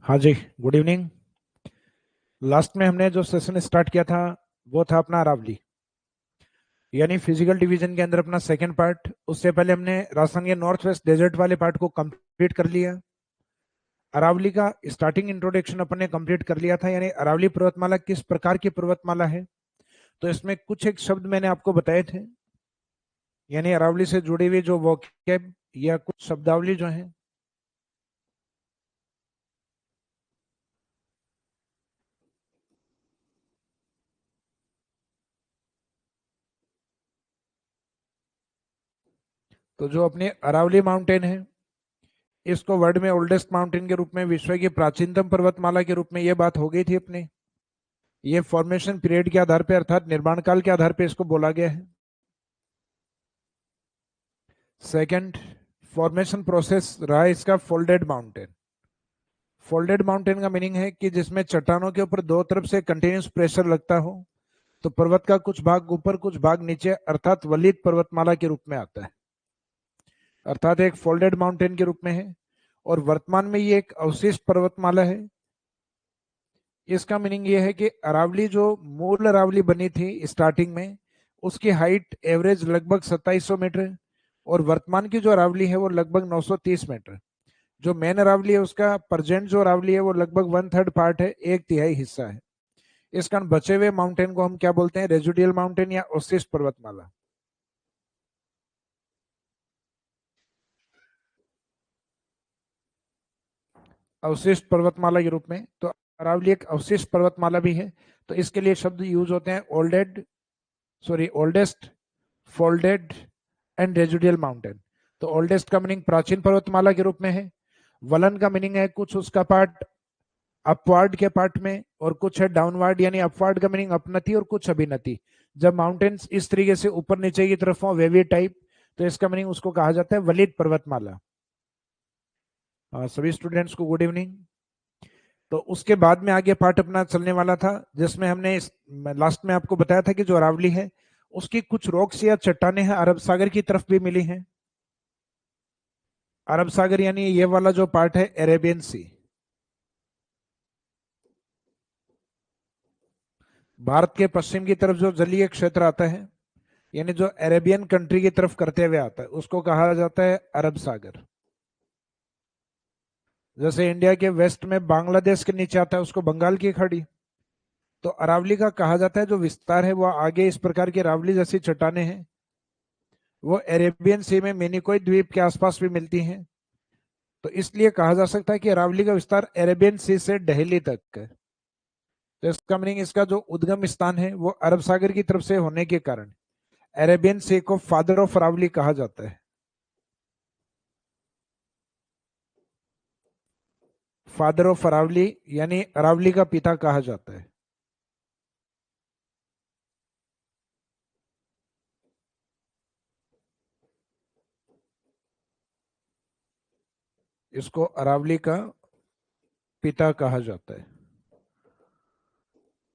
हाँ जी, good evening. Last में हमने जो सेशन स्टार्ट किया था वो था अपना अरावली, यानी फिजिकल डिवीजन के अंदर अपना सेकंड पार्ट। उससे पहले हमने राजस्थान के नॉर्थ वेस्ट डेजर्ट वाले पार्ट को कंप्लीट कर लिया। अरावली का स्टार्टिंग इंट्रोडक्शन अपन ने कंप्लीट कर लिया था, यानी अरावली पर्वतमाला किस प्रकार की पर्वतमाला है। तो इसमें कुछ एक शब्द मैंने आपको बताए थे, यानी अरावली से जुड़ी हुई जो वोकैब या कुछ शब्दावली जो है। तो जो अपनी अरावली माउंटेन है, इसको वर्ल्ड में ओल्डेस्ट माउंटेन के रूप में, विश्व की प्राचीनतम पर्वतमाला के रूप में ये बात हो गई थी अपनी। ये फॉर्मेशन पीरियड के आधार पे अर्थात निर्माण काल के आधार पे इसको बोला गया है। सेकंड, फॉर्मेशन प्रोसेस रहा है इसका फोल्डेड माउंटेन। फोल्डेड माउंटेन का मीनिंग है कि जिसमें चट्टानों के ऊपर दो तरफ से कंटिन्यूस प्रेशर लगता हो, तो पर्वत का कुछ भाग ऊपर कुछ भाग नीचे, अर्थात वलित पर्वतमाला के रूप में आता है, अर्थात एक फोल्डेड माउंटेन के रूप में है। और वर्तमान में ये एक अवशिष्ट पर्वतमाला है। इसका मीनिंग ये है कि अरावली जो मूल अरावली बनी थी स्टार्टिंग में, उसकी हाइट एवरेज लगभग 2700 मीटर, और वर्तमान की जो अरावली है वो लगभग 930 मीटर। जो मेन अरावली है उसका प्रेजेंट जो अरावली है वो लगभग वन थर्ड पार्ट है, एक तिहाई हिस्सा है। इस कारण बचे हुए माउंटेन को हम क्या बोलते हैं? रेजिडुअल माउंटेन या अवशिष्ट पर्वतमाला। अवशिष्ट पर्वतमाला के रूप में तो अरावली एक अवशिष्ट पर्वतमाला भी है। तो इसके लिए शब्द यूज होते हैं oldest, folded and residual mountain. तो ओल्डेस्ट का मीनिंग प्राचीन पर्वतमाला के रूप में है। वलन का मीनिंग है कुछ उसका पार्ट अपवार्ड के पार्ट में, और कुछ है डाउनवर्ड, यानी अपवार्ड का मीनिंग अपनति और कुछ अभिनति। जब माउंटेन्स इस तरीके से ऊपर नीचे की तरफ हो, वेवी टाइप, तो इसका मीनिंग उसको कहा जाता है वलित पर्वतमाला। सभी स्टूडेंट्स को गुड इवनिंग। तो उसके बाद में आगे पार्ट अपना चलने वाला था, जिसमें हमने लास्ट में आपको बताया था कि जो अरावली है उसकी कुछ रॉक्स या चट्टाने हैं अरब सागर की तरफ भी मिली हैं। अरब सागर यानी ये वाला जो पार्ट है अरेबियन सी। भारत के पश्चिम की तरफ जो जलीय क्षेत्र आता है, यानी जो अरेबियन कंट्री की तरफ करते हुए आता है, उसको कहा जाता है अरब सागर। जैसे इंडिया के वेस्ट में बांग्लादेश के नीचे आता है, उसको बंगाल की खाड़ी। तो अरावली का कहा जाता है जो विस्तार है वो आगे इस प्रकार की अरावली जैसी चट्टाने हैं, वो अरेबियन सी में मिनिकोय द्वीप के आसपास भी मिलती हैं। तो इसलिए कहा जा सकता है कि अरावली का विस्तार अरेबियन सी से दिल्ली तक है। तो इसका मीनिंग, इसका जो उद्गम स्थान है वो अरब सागर की तरफ से होने के कारण अरेबियन सी को फादर ऑफ अरावली कहा जाता है। फादर ऑफ अरावली यानी अरावली का पिता कहा जाता है। इसको अरावली का पिता कहा जाता है।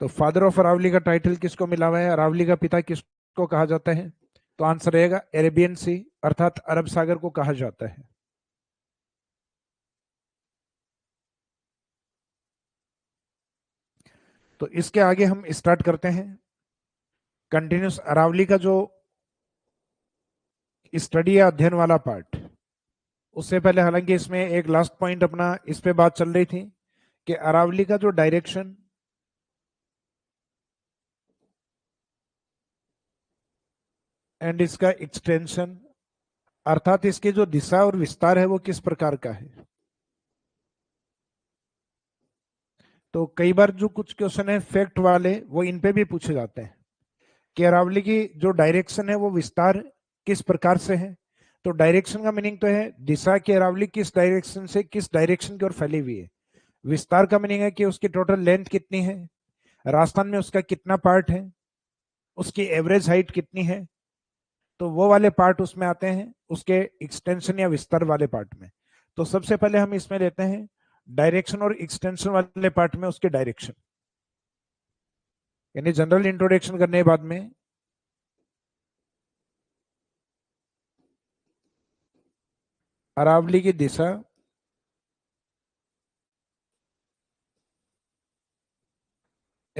तो फादर ऑफ अरावली का टाइटल किसको मिला हुआ है, अरावली का पिता किसको कहा जाता है? तो आंसर रहेगा अरेबियन सी, अर्थात अरब सागर को कहा जाता है। तो इसके आगे हम स्टार्ट करते हैं कंटिन्यूस अरावली का जो स्टडी या अध्ययन वाला पार्ट। उससे पहले हालांकि इसमें एक लास्ट पॉइंट अपना इस पे बात चल रही थी कि अरावली का जो डायरेक्शन एंड इसका एक्सटेंशन, अर्थात इसकी जो दिशा और विस्तार है वो किस प्रकार का है। तो कई बार जो कुछ क्वेश्चन है फैक्ट वाले वो इन पे भी पूछे जाते हैं कि अरावली की जो डायरेक्शन है वो विस्तार किस प्रकार से है। तो डायरेक्शन का मीनिंग तो है दिशा की, अरावली किस डायरेक्शन से किस डायरेक्शन की ओर फैली हुई है। विस्तार का मीनिंग है कि उसकी टोटल लेंथ कितनी है, राजस्थान में उसका कितना पार्ट है, उसकी एवरेज हाइट कितनी है। तो वो वाले पार्ट उसमें आते हैं उसके एक्सटेंशन या विस्तार वाले पार्ट में। तो सबसे पहले हम इसमें लेते हैं डायरेक्शन और एक्सटेंशन वाले पार्ट में उसके डायरेक्शन, यानी जनरल इंट्रोडक्शन करने के बाद में अरावली की दिशा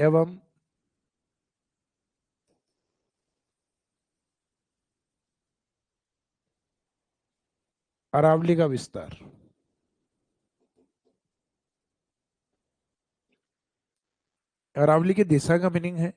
एवं अरावली का विस्तार। अरावली की दिशा का मीनिंग है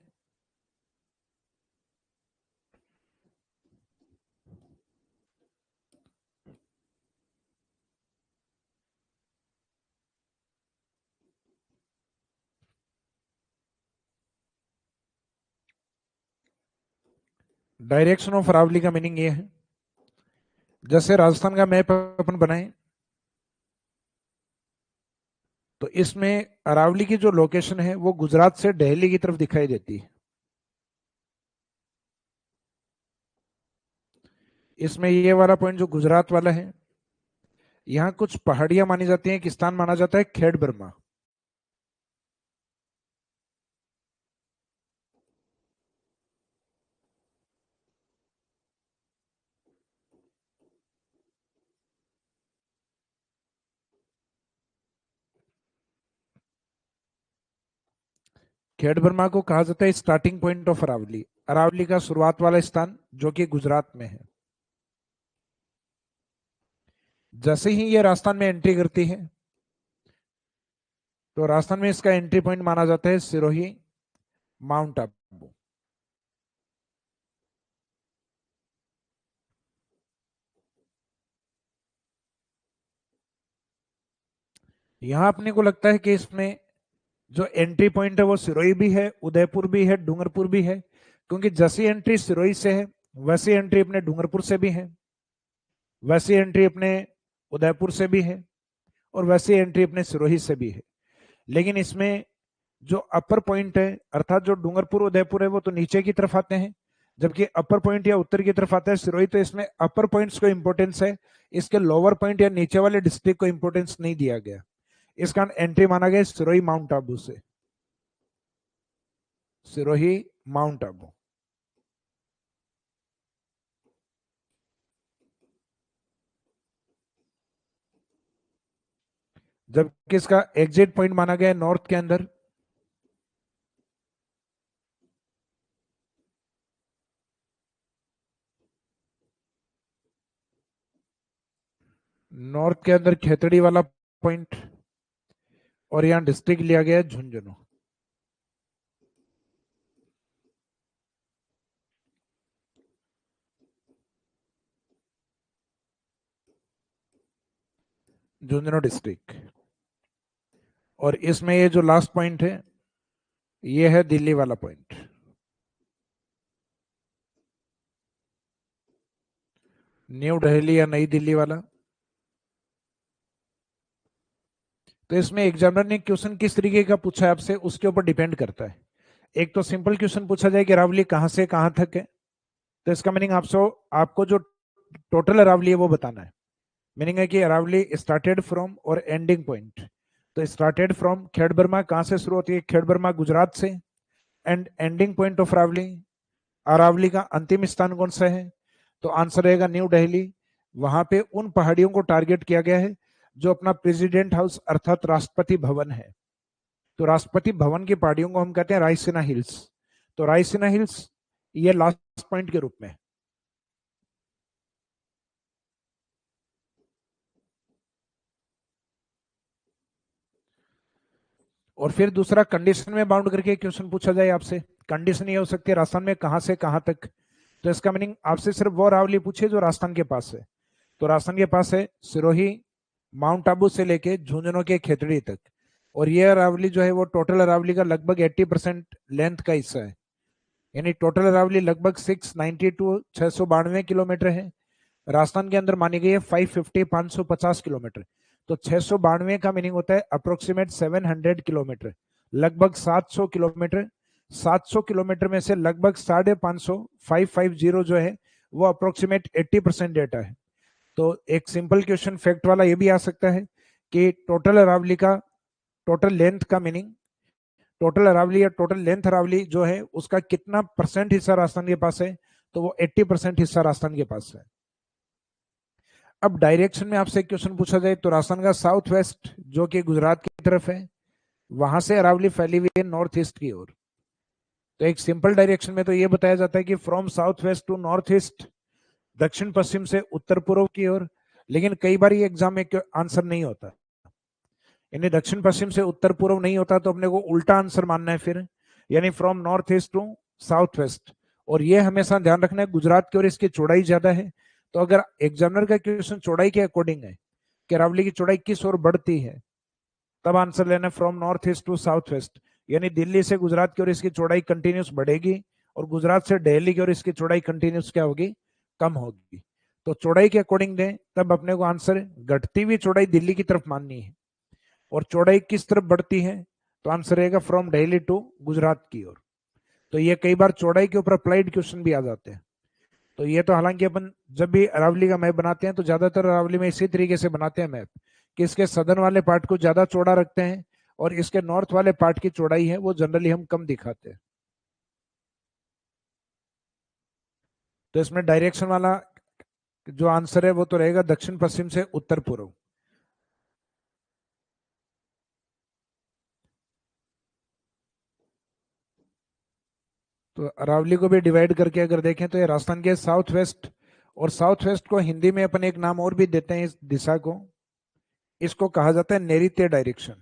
डायरेक्शन ऑफ अरावली का मीनिंग ये है, जैसे राजस्थान का मैप अपन बनाए तो इसमें अरावली की जो लोकेशन है वो गुजरात से दिल्ली की तरफ दिखाई देती है। इसमें ये वाला पॉइंट जो गुजरात वाला है, यहाँ कुछ पहाड़ियां मानी जाती हैं, एक स्थान माना जाता है खेड़ बर्मा। खेड़ बर्मा को कहा जाता है starting point of Aravalli, Aravali का शुरुआत वाला स्थान जो कि गुजरात में है। जैसे ही ये राजस्थान में एंट्री करती है तो राजस्थान में इसका एंट्री पॉइंट माना जाता है सिरोही, माउंट आबू। यहां अपने को लगता है कि इसमें जो एंट्री पॉइंट है वो सिरोही भी है, उदयपुर भी है, डूंगरपुर भी है, क्योंकि जैसी एंट्री सिरोही से है वैसी एंट्री अपने डूंगरपुर से भी है, वैसी एंट्री अपने उदयपुर से भी है, और वैसी एंट्री अपने सिरोही से भी है। लेकिन इसमें जो अपर पॉइंट है अर्थात जो डूंगरपुर उदयपुर है वो तो नीचे की तरफ आते हैं, जबकि अपर पॉइंट या उत्तर की तरफ आता है सिरोही। तो इसमें अपर पॉइंट्स को इंपॉर्टेंस है, इसके लोअर पॉइंट या नीचे वाले डिस्ट्रिक्ट को इंपॉर्टेंस नहीं दिया गया। इस कारण एंट्री माना गया सिरोही माउंट आबू से, सिरोही माउंट आबू। जबकि इसका एग्जिट पॉइंट माना गया नॉर्थ के अंदर, नॉर्थ के अंदर खेतड़ी वाला पॉइंट, और यहां डिस्ट्रिक्ट लिया गया है झुंझुनू। झुंझुनू डिस्ट्रिक्ट। और इसमें ये जो लास्ट पॉइंट है ये है दिल्ली वाला पॉइंट, न्यू दिल्ली या नई दिल्ली वाला। तो इसमें एग्जामिनर ने क्वेश्चन किस तरीके का पूछा है आपसे उसके ऊपर डिपेंड करता है। एक तो सिंपल क्वेश्चन पूछा जाए कि अरावली कहां से कहां तक है, तो इसका मीनिंग आपको जो टोटल अरावली है वो बताना है। मीनिंग है कि अरावली स्टार्टेड फ्रॉम और एंडिंग पॉइंट। तो स्टार्टेड फ्रॉम खेड़ बर्मा कहां से शुरू होती है, खेड़ बर्मा गुजरात से, and ending point of Aravalli, Aravali का अंतिम स्थान कौन सा है, तो आंसर रहेगा न्यू दिल्ली। वहां पे उन पहाड़ियों को टारगेट किया गया है जो अपना प्रेसिडेंट हाउस अर्थात राष्ट्रपति भवन है। तो राष्ट्रपति भवन की पहाड़ियों को हम कहते हैं रायसीना हिल्स। तो रायसीना हिल्स ये लास्ट पॉइंट के रूप में। और फिर दूसरा कंडीशन में बाउंड करके क्वेश्चन पूछा जाए आपसे, कंडीशन ये हो सकती है राजस्थान में कहां से कहां तक। तो इसका मीनिंग आपसे सिर्फ वो अरावली पूछे जो राजस्थान के पास है। तो राजस्थान के पास है सिरोही, माउंट आबू से लेके झुंझुनू के खेतड़ी तक। और ये अरावली जो है वो टोटल अरावली का लगभग 80% लेंथ का हिस्सा है, यानी टोटल अरावली लगभग 692 692 किलोमीटर है। राजस्थान के अंदर मानी गई है 550 550 किलोमीटर। तो 692 का मीनिंग होता है अप्रोक्सीमेट 700 किलोमीटर, लगभग 700 किलोमीटर। 700 किलोमीटर में से लगभग 550 550 जो है वो अप्रोक्सीमेट 80% डेटा है। तो एक सिंपल क्वेश्चन फैक्ट वाला ये भी आ सकता है कि टोटल अरावली का टोटल लेंथ का मीनिंग, टोटल अरावली या टोटल लेंथ अरावली जो है उसका कितना परसेंट हिस्सा राजस्थान के पास है, तो वो 80% हिस्सा राजस्थान के पास है। अब डायरेक्शन में आपसे क्वेश्चन पूछा जाए तो राजस्थान का साउथ वेस्ट जो कि गुजरात की तरफ है, वहां से अरावली फैली हुई है नॉर्थ ईस्ट की ओर। तो एक सिंपल डायरेक्शन में तो ये बताया जाता है कि from south west to north east, दक्षिण पश्चिम से उत्तर पूर्व की ओर। लेकिन कई बार ये एग्जाम में आंसर नहीं होता, यानी दक्षिण पश्चिम से उत्तर पूर्व नहीं होता, तो अपने को उल्टा आंसर मानना है फिर, यानी from north east to south west. और ये हमेशा ध्यान रखना है गुजरात की ओर इसकी चौड़ाई ज्यादा है। तो अगर एग्जामिनर का क्वेश्चन चौड़ाई के अकॉर्डिंग है कि अरावली की चौड़ाई किस ओर बढ़ती है, तब आंसर लेना from north east to south west, यानी दिल्ली से गुजरात की ओर इसकी चौड़ाई कंटिन्यूस बढ़ेगी और गुजरात से दिल्ली की ओर इसकी चौड़ाई कंटिन्यूस क्या होगी, कम होगी। तो चौड़ाई के अकॉर्डिंग दें तब अपने को आंसर घटती हुई चौड़ाई दिल्ली की तरफ माननी है, और चौड़ाई किस तरफ बढ़ती है, तो आंसर रहेगा फ्रॉम दिल्ली टू गुजरात की ओर। तो ये कई बार चौड़ाई के ऊपर अप्लाइड क्वेश्चन भी आ जाते हैं। तो ये तो हालांकि अपन जब भी अरावली का मैप बनाते हैं तो ज्यादातर अरावली में इसी तरीके से बनाते हैं मैप कि इसके सदर्न वाले पार्ट को ज्यादा चौड़ा रखते हैं और इसके नॉर्थ वाले पार्ट की चौड़ाई है वो जनरली हम कम दिखाते हैं। तो इसमें डायरेक्शन वाला जो आंसर है वो तो रहेगा दक्षिण पश्चिम से उत्तर पूर्व। तो अरावली को भी डिवाइड करके अगर देखें तो ये राजस्थान के साउथ वेस्ट, और साउथ वेस्ट को हिंदी में अपन एक नाम और भी देते हैं इस दिशा को, इसको कहा जाता है नैऋत्य डायरेक्शन।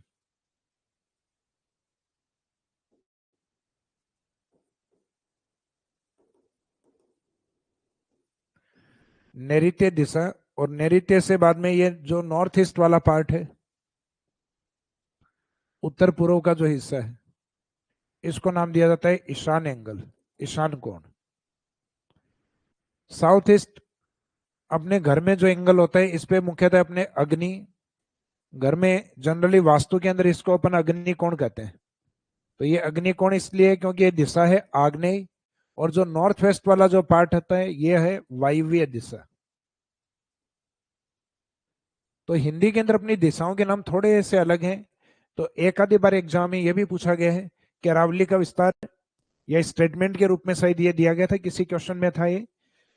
नैऋत्य दिशा, और नैऋत्य से बाद में ये जो नॉर्थ ईस्ट वाला पार्ट है, उत्तर पूर्व का जो हिस्सा है, इसको नाम दिया जाता है ईशान एंगल, ईशान कोण। साउथ ईस्ट अपने घर में जो एंगल होता है इस पे मुख्यतः अपने अग्नि, घर में जनरली वास्तु के अंदर इसको अपन अग्नि कोण कहते हैं। तो ये अग्नि कोण इसलिए क्योंकि ये दिशा है आग्नेय, और जो नॉर्थ वेस्ट वाला जो पार्ट होता है ये है वायव्य दिशा। तो हिंदी के अंदर अपनी दिशाओं के नाम थोड़े से अलग हैं। तो एक आधी बार एग्जाम में यह भी पूछा गया है कि अरावली का विस्तार, या स्टेटमेंट के रूप में शायद ये दिया गया था किसी क्वेश्चन में था ये,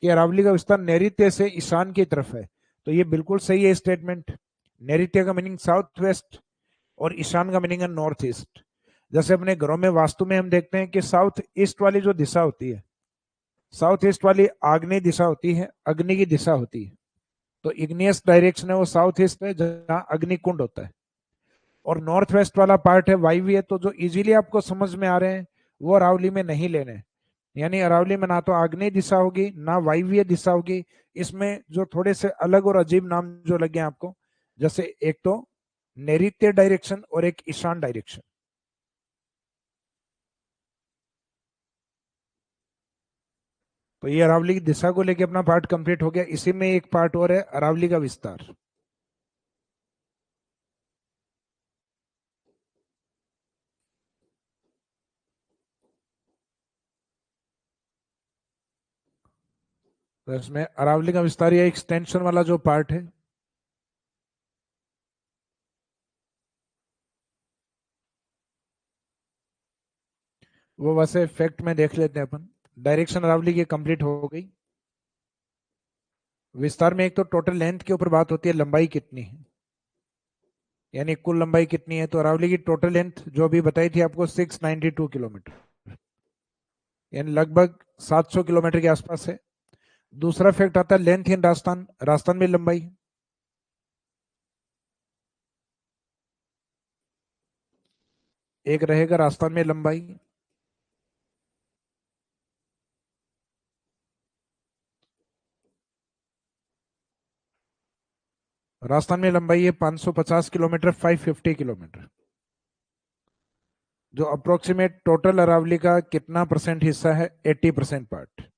कि अरावली का विस्तार नैऋत्य से ईशान की तरफ है। तो ये बिल्कुल सही है स्टेटमेंट। नैऋत्य का मीनिंग साउथ वेस्ट और ईशान का मीनिंग है नॉर्थ ईस्ट। जैसे अपने घरों में वास्तु में हम देखते हैं कि साउथ ईस्ट वाली जो दिशा होती है, साउथ ईस्ट वाली आग्नेय दिशा होती है, अग्नि की दिशा होती है। तो इग्नियस डायरेक्शन है वो साउथ ईस्ट है जहां अग्नि कुंड होता है, और नॉर्थ वेस्ट वाला पार्ट है वायव्य। तो जो इजीली आपको समझ में आ रहे हैं वो अरावली में नहीं लेने, यानी अरावली में ना तो आग्नेय दिशा होगी ना वायव्य दिशा होगी। इसमें जो थोड़े से अलग और अजीब नाम जो लगे आपको, जैसे एक तो नैऋत्य डायरेक्शन और एक ईशान डायरेक्शन। तो ये अरावली की दिशा को लेके अपना पार्ट कंप्लीट हो गया। इसी में एक पार्ट और है अरावली का विस्तार। तो इसमें अरावली का विस्तार या एक्सटेंशन वाला जो पार्ट है, वो वैसे फैक्ट में देख लेते हैं अपन। डायरेक्शन अरावली की कंप्लीट हो गई। विस्तार में एक तो टोटल लेंथ के ऊपर बात होती है, लंबाई कितनी है, यानी कुल लंबाई कितनी है। तो अरावली की टोटल लेंथ जो अभी बताई थी आपको 692 किलोमीटर, यानी लगभग 700 किलोमीटर के आसपास है। दूसरा फैक्ट आता है लेंथ इन राजस्थान, राजस्थान में लंबाई। एक रहेगा राजस्थान में लंबाई, राजस्थान में लंबाई है 550 किलोमीटर, 550 किलोमीटर, जो अप्रोक्सीमेट टोटल अरावली का कितना परसेंट हिस्सा है, 80% पार्ट।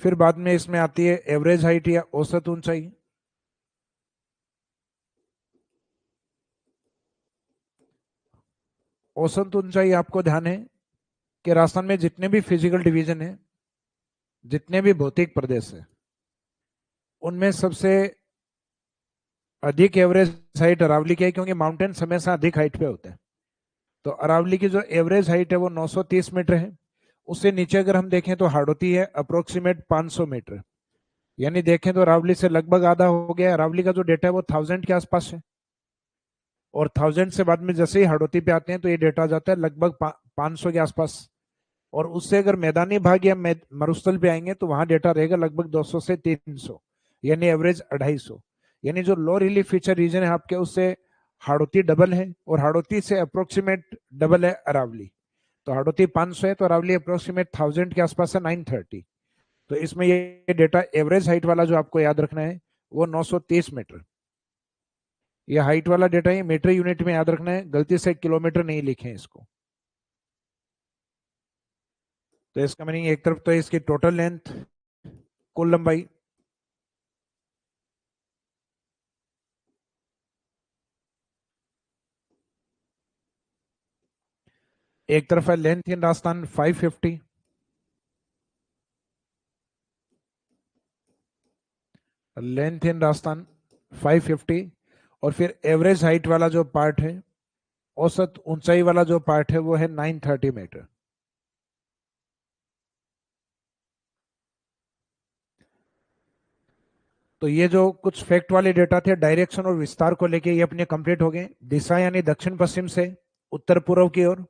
फिर बाद में इसमें आती है एवरेज हाइट या औसत ऊंचाई। औसत ऊंचाई आपको ध्यान है कि राजस्थान में जितने भी फिजिकल डिवीजन है, जितने भी भौतिक प्रदेश है, उनमें सबसे अधिक एवरेज हाइट अरावली की है, क्योंकि माउंटेन हमेशा अधिक हाइट पे होते हैं। तो अरावली की जो एवरेज हाइट है वो 930 मीटर है। उससे नीचे अगर हम देखें तो हाड़ौती है अप्रोक्सीमेट 500 मीटर, यानी देखें तो अरावली से लगभग आधा हो गया। अरावली का जो डेटा है वो 1000 के आसपास है। और 1000 से बाद में जैसे ही हाड़ौती पे आते हैं तो ये डेटा आ जाता है लगभग 500 के आसपास। और उससे अगर मैदानी भाग या मरुस्थल पे आएंगे तो वहां डेटा रहेगा लगभग 200 से 300, यानी एवरेज 250। यानी जो लो रिलीफ फीचर रीजन है आपके, उससे हाड़ौती डबल है, और हाड़ौती से अप्रोक्सीमेट डबल है अरावली। तो हाड़ौती 500 है तो अरावली अप्रोक्सीमेट 1000 के आसपास है, 930। तो इसमें ये डेटा एवरेज हाइट वाला जो आपको याद रखना है वो 930 मीटर। ये हाइट वाला डेटा ये मीटर यूनिट में याद रखना है, गलती से किलोमीटर नहीं लिखे इसको। तो इसका मीनिंग एक तरफ तो इसकी टोटल लेंथ, कुल लंबाई, एक तरफ है length in Rajasthan 550, length in Rajasthan 550, और फिर एवरेज हाइट वाला जो पार्ट है, औसत ऊंचाई वाला जो पार्ट है वो है 930 मीटर। तो ये जो कुछ फैक्ट वाले डेटा थे डायरेक्शन और विस्तार को लेके, ये अपने कंप्लीट हो गए। दिशा यानी दक्षिण पश्चिम से उत्तर पूर्व की ओर,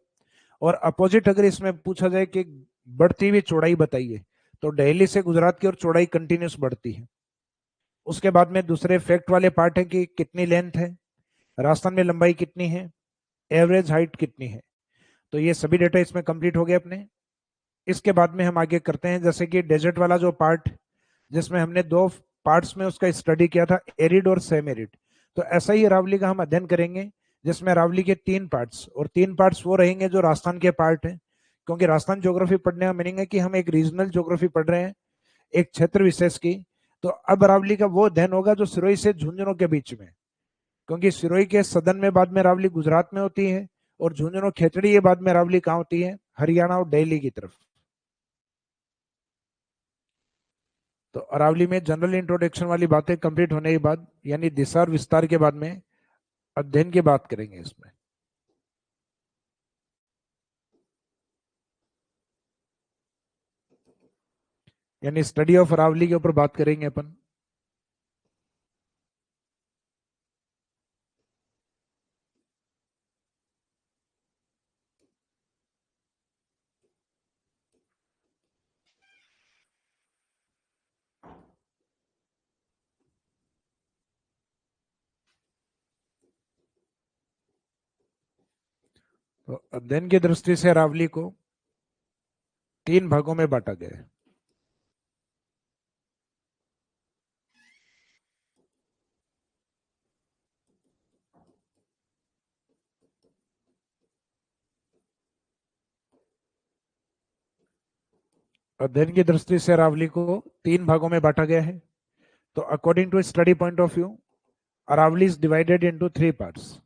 और अपोजिट अगर इसमें पूछा जाए कि बढ़ती हुई चौड़ाई बताइए, तो दिल्ली से गुजरात की ओर चौड़ाई कंटिन्यूस बढ़ती है। उसके बाद में दूसरे फैक्ट वाले पार्ट है कि कितनी लेंथ है, राजस्थान में लंबाई कितनी है, एवरेज हाइट कितनी है। तो ये सभी डेटा इसमें कंप्लीट हो गए अपने। इसके बाद में हम आगे करते हैं, जैसे कि डेजर्ट वाला जो पार्ट, जिसमें हमने दो पार्ट्स में उसका स्टडी किया था, एरिड और सेम एरिड। तो ऐसा ही अरावली का हम अध्ययन करेंगे, जिसमें अरावली के 3 पार्ट्स, और 3 पार्ट्स वो रहेंगे जो राजस्थान के पार्ट हैं। क्योंकि राजस्थान ज्योग्राफी पढ़ने का मीनिंग है कि हम एक रीजनल ज्योग्राफी पढ़ रहे हैं, एक क्षेत्र विशेष की। तो अब अरावली का वो अध्ययन होगा जो सिरोही से झुंझुनू के बीच में, क्योंकि सिरोही के सदन में बाद में अरावली गुजरात में होती है, और झुंझुनू खेतड़ी ये बाद में अरावली कहाँ होती है, हरियाणा और दिल्ली की तरफ। तो अरावली में जनरल इंट्रोडक्शन वाली बातें कंप्लीट होने के बाद, यानी दिशा और विस्तार के बाद में अध्ययन की बात करेंगे इसमें। यानी स्टडी ऑफ अरावली के ऊपर बात करेंगे अपन। तो अध्ययन की दृष्टि से अरावली को 3 भागों में बांटा गया है। अध्ययन की दृष्टि से अरावली को 3 भागों में बांटा गया है। तो according to study point of view, Aravalli is divided into 3 parts.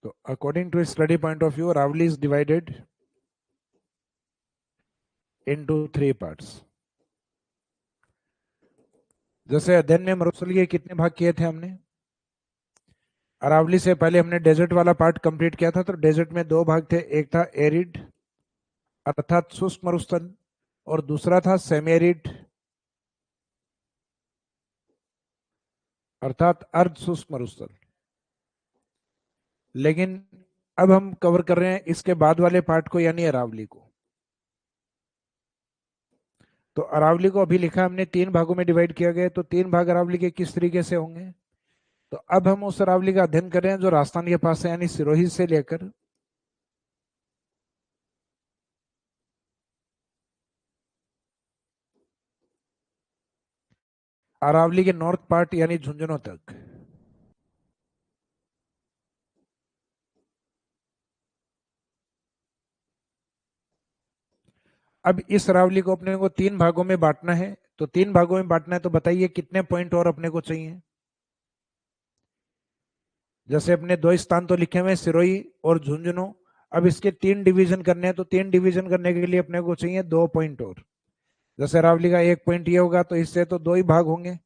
तो according to study point of view, Aravalli is divided into 3 parts. जैसे अध्ययन में मरुस्थल के कितने भाग किए थे हमने, अरावली से पहले हमने डेजर्ट वाला पार्ट कंप्लीट किया था। तो डेजर्ट में 2 भाग थे, एक था एरिड अर्थात शुष्क मरुस्थल, और दूसरा था सेमी एरिड अर्थात अर्ध शुष्क मरुस्थल। लेकिन अब हम कवर कर रहे हैं इसके बाद वाले पार्ट को, यानी अरावली को। तो अरावली को अभी लिखा हमने 3 भागों में डिवाइड किया गया। तो 3 भाग अरावली के किस तरीके से होंगे, तो अब हम उस अरावली का अध्ययन कर रहे हैं जो राजस्थान के पास है, यानी सिरोही से लेकर अरावली के नॉर्थ पार्ट यानी झुंझुनू तक। अब इस अरावली को अपने को 3 भागों में बांटना है। तो 3 भागों में बांटना है तो बताइए कितने पॉइंट और अपने को चाहिए। जैसे अपने 2 स्थान तो लिखे हुए हैं, सिरोही और झुंझुनू। अब इसके 3 डिवीजन करने हैं, तो 3 डिवीजन करने के लिए अपने को चाहिए 2 पॉइंट और। जैसे अरावली का 1 पॉइंट ये होगा, तो इससे तो 2 ही भाग होंगे।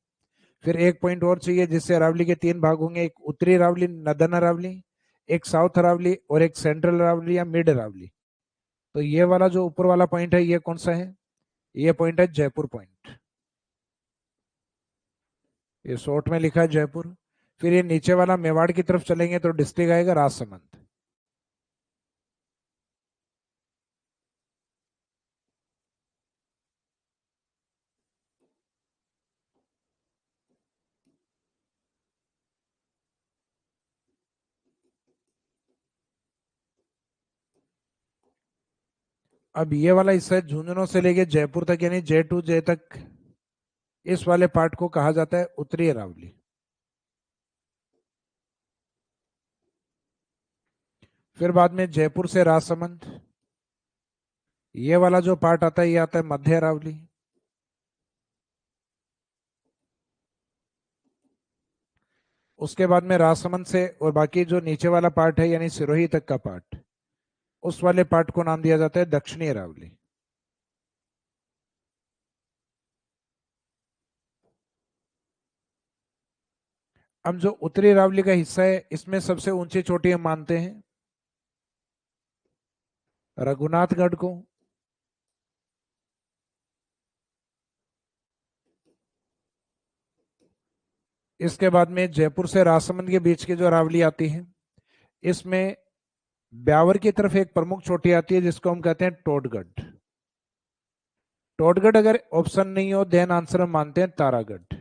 फिर 1 पॉइंट और चाहिए जिससे अरावली के 3 भाग होंगे, एक उत्तरी अरावली, नदन अरावली, एक साउथ अरावली और एक सेंट्रल अरावली या मिड अरावली। तो ये वाला जो ऊपर वाला पॉइंट है ये कौन सा है? ये पॉइंट है जयपुर पॉइंट। ये शॉर्ट में लिखा है जयपुर। फिर ये नीचे वाला मेवाड़ की तरफ चलेंगे तो डिस्ट्रिक्ट आएगा राजसमंद। अब ये वाला हिस्सा है झुंझुनू से लेके जयपुर तक, यानी J2 J तक। इस वाले पार्ट को कहा जाता है उत्तरी अरावली। फिर बाद में जयपुर से राजसमंद, ये वाला जो पार्ट आता है ये आता है मध्य अरावली। उसके बाद में राजसमंद से और बाकी जो नीचे वाला पार्ट है यानी सिरोही तक का पार्ट, उस वाले पार्ट को नाम दिया जाता है दक्षिणी अरावली। अब जो उत्तरी अरावली का हिस्सा है इसमें सबसे ऊंची चोटी हम मानते हैं रघुनाथगढ़ को। इसके बाद में जयपुर से राजसमंद के बीच की जो अरावली आती है, इसमें ब्यावर की तरफ एक प्रमुख चोटी आती है जिसको हम कहते हैं टोडगढ़। टोडगढ़ अगर ऑप्शन नहीं हो देन आंसर हम मानते हैं तारागढ़।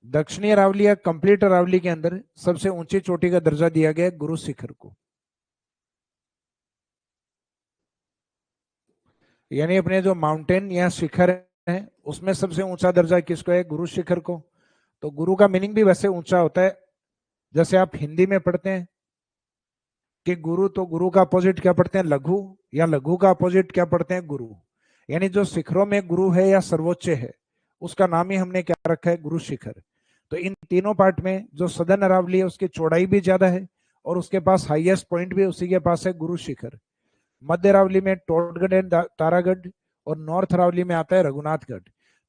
दक्षिणी अरावली या कंप्लीट अरावली के अंदर सबसे ऊंची चोटी का दर्जा दिया गया है गुरु शिखर को। यानी अपने जो माउंटेन या शिखर है उसमें सबसे ऊंचा दर्जा किसको है? गुरु शिखर को। तो गुरु का मीनिंग भी वैसे ऊंचा होता है। जैसे आप हिंदी में पढ़ते हैं कि गुरु, तो गुरु का अपोजिट क्या पढ़ते हैं? लघु। या लघु का अपोजिट क्या पढ़ते हैं? गुरु। यानी जो शिखरों में गुरु है या सर्वोच्च है उसका नाम ही हमने क्या रखा है? गुरु शिखर। तो इन तीनों पार्ट में जो सदर्न अरावली है उसकी चौड़ाई भी ज्यादा है और उसके पास हाईएस्ट पॉइंट भी उसी के पास है, गुरु शिखर। मध्य अरावली में टोडगढ़ एंड तारागढ़ और नॉर्थ अरावली में आता है रघुनाथगढ़।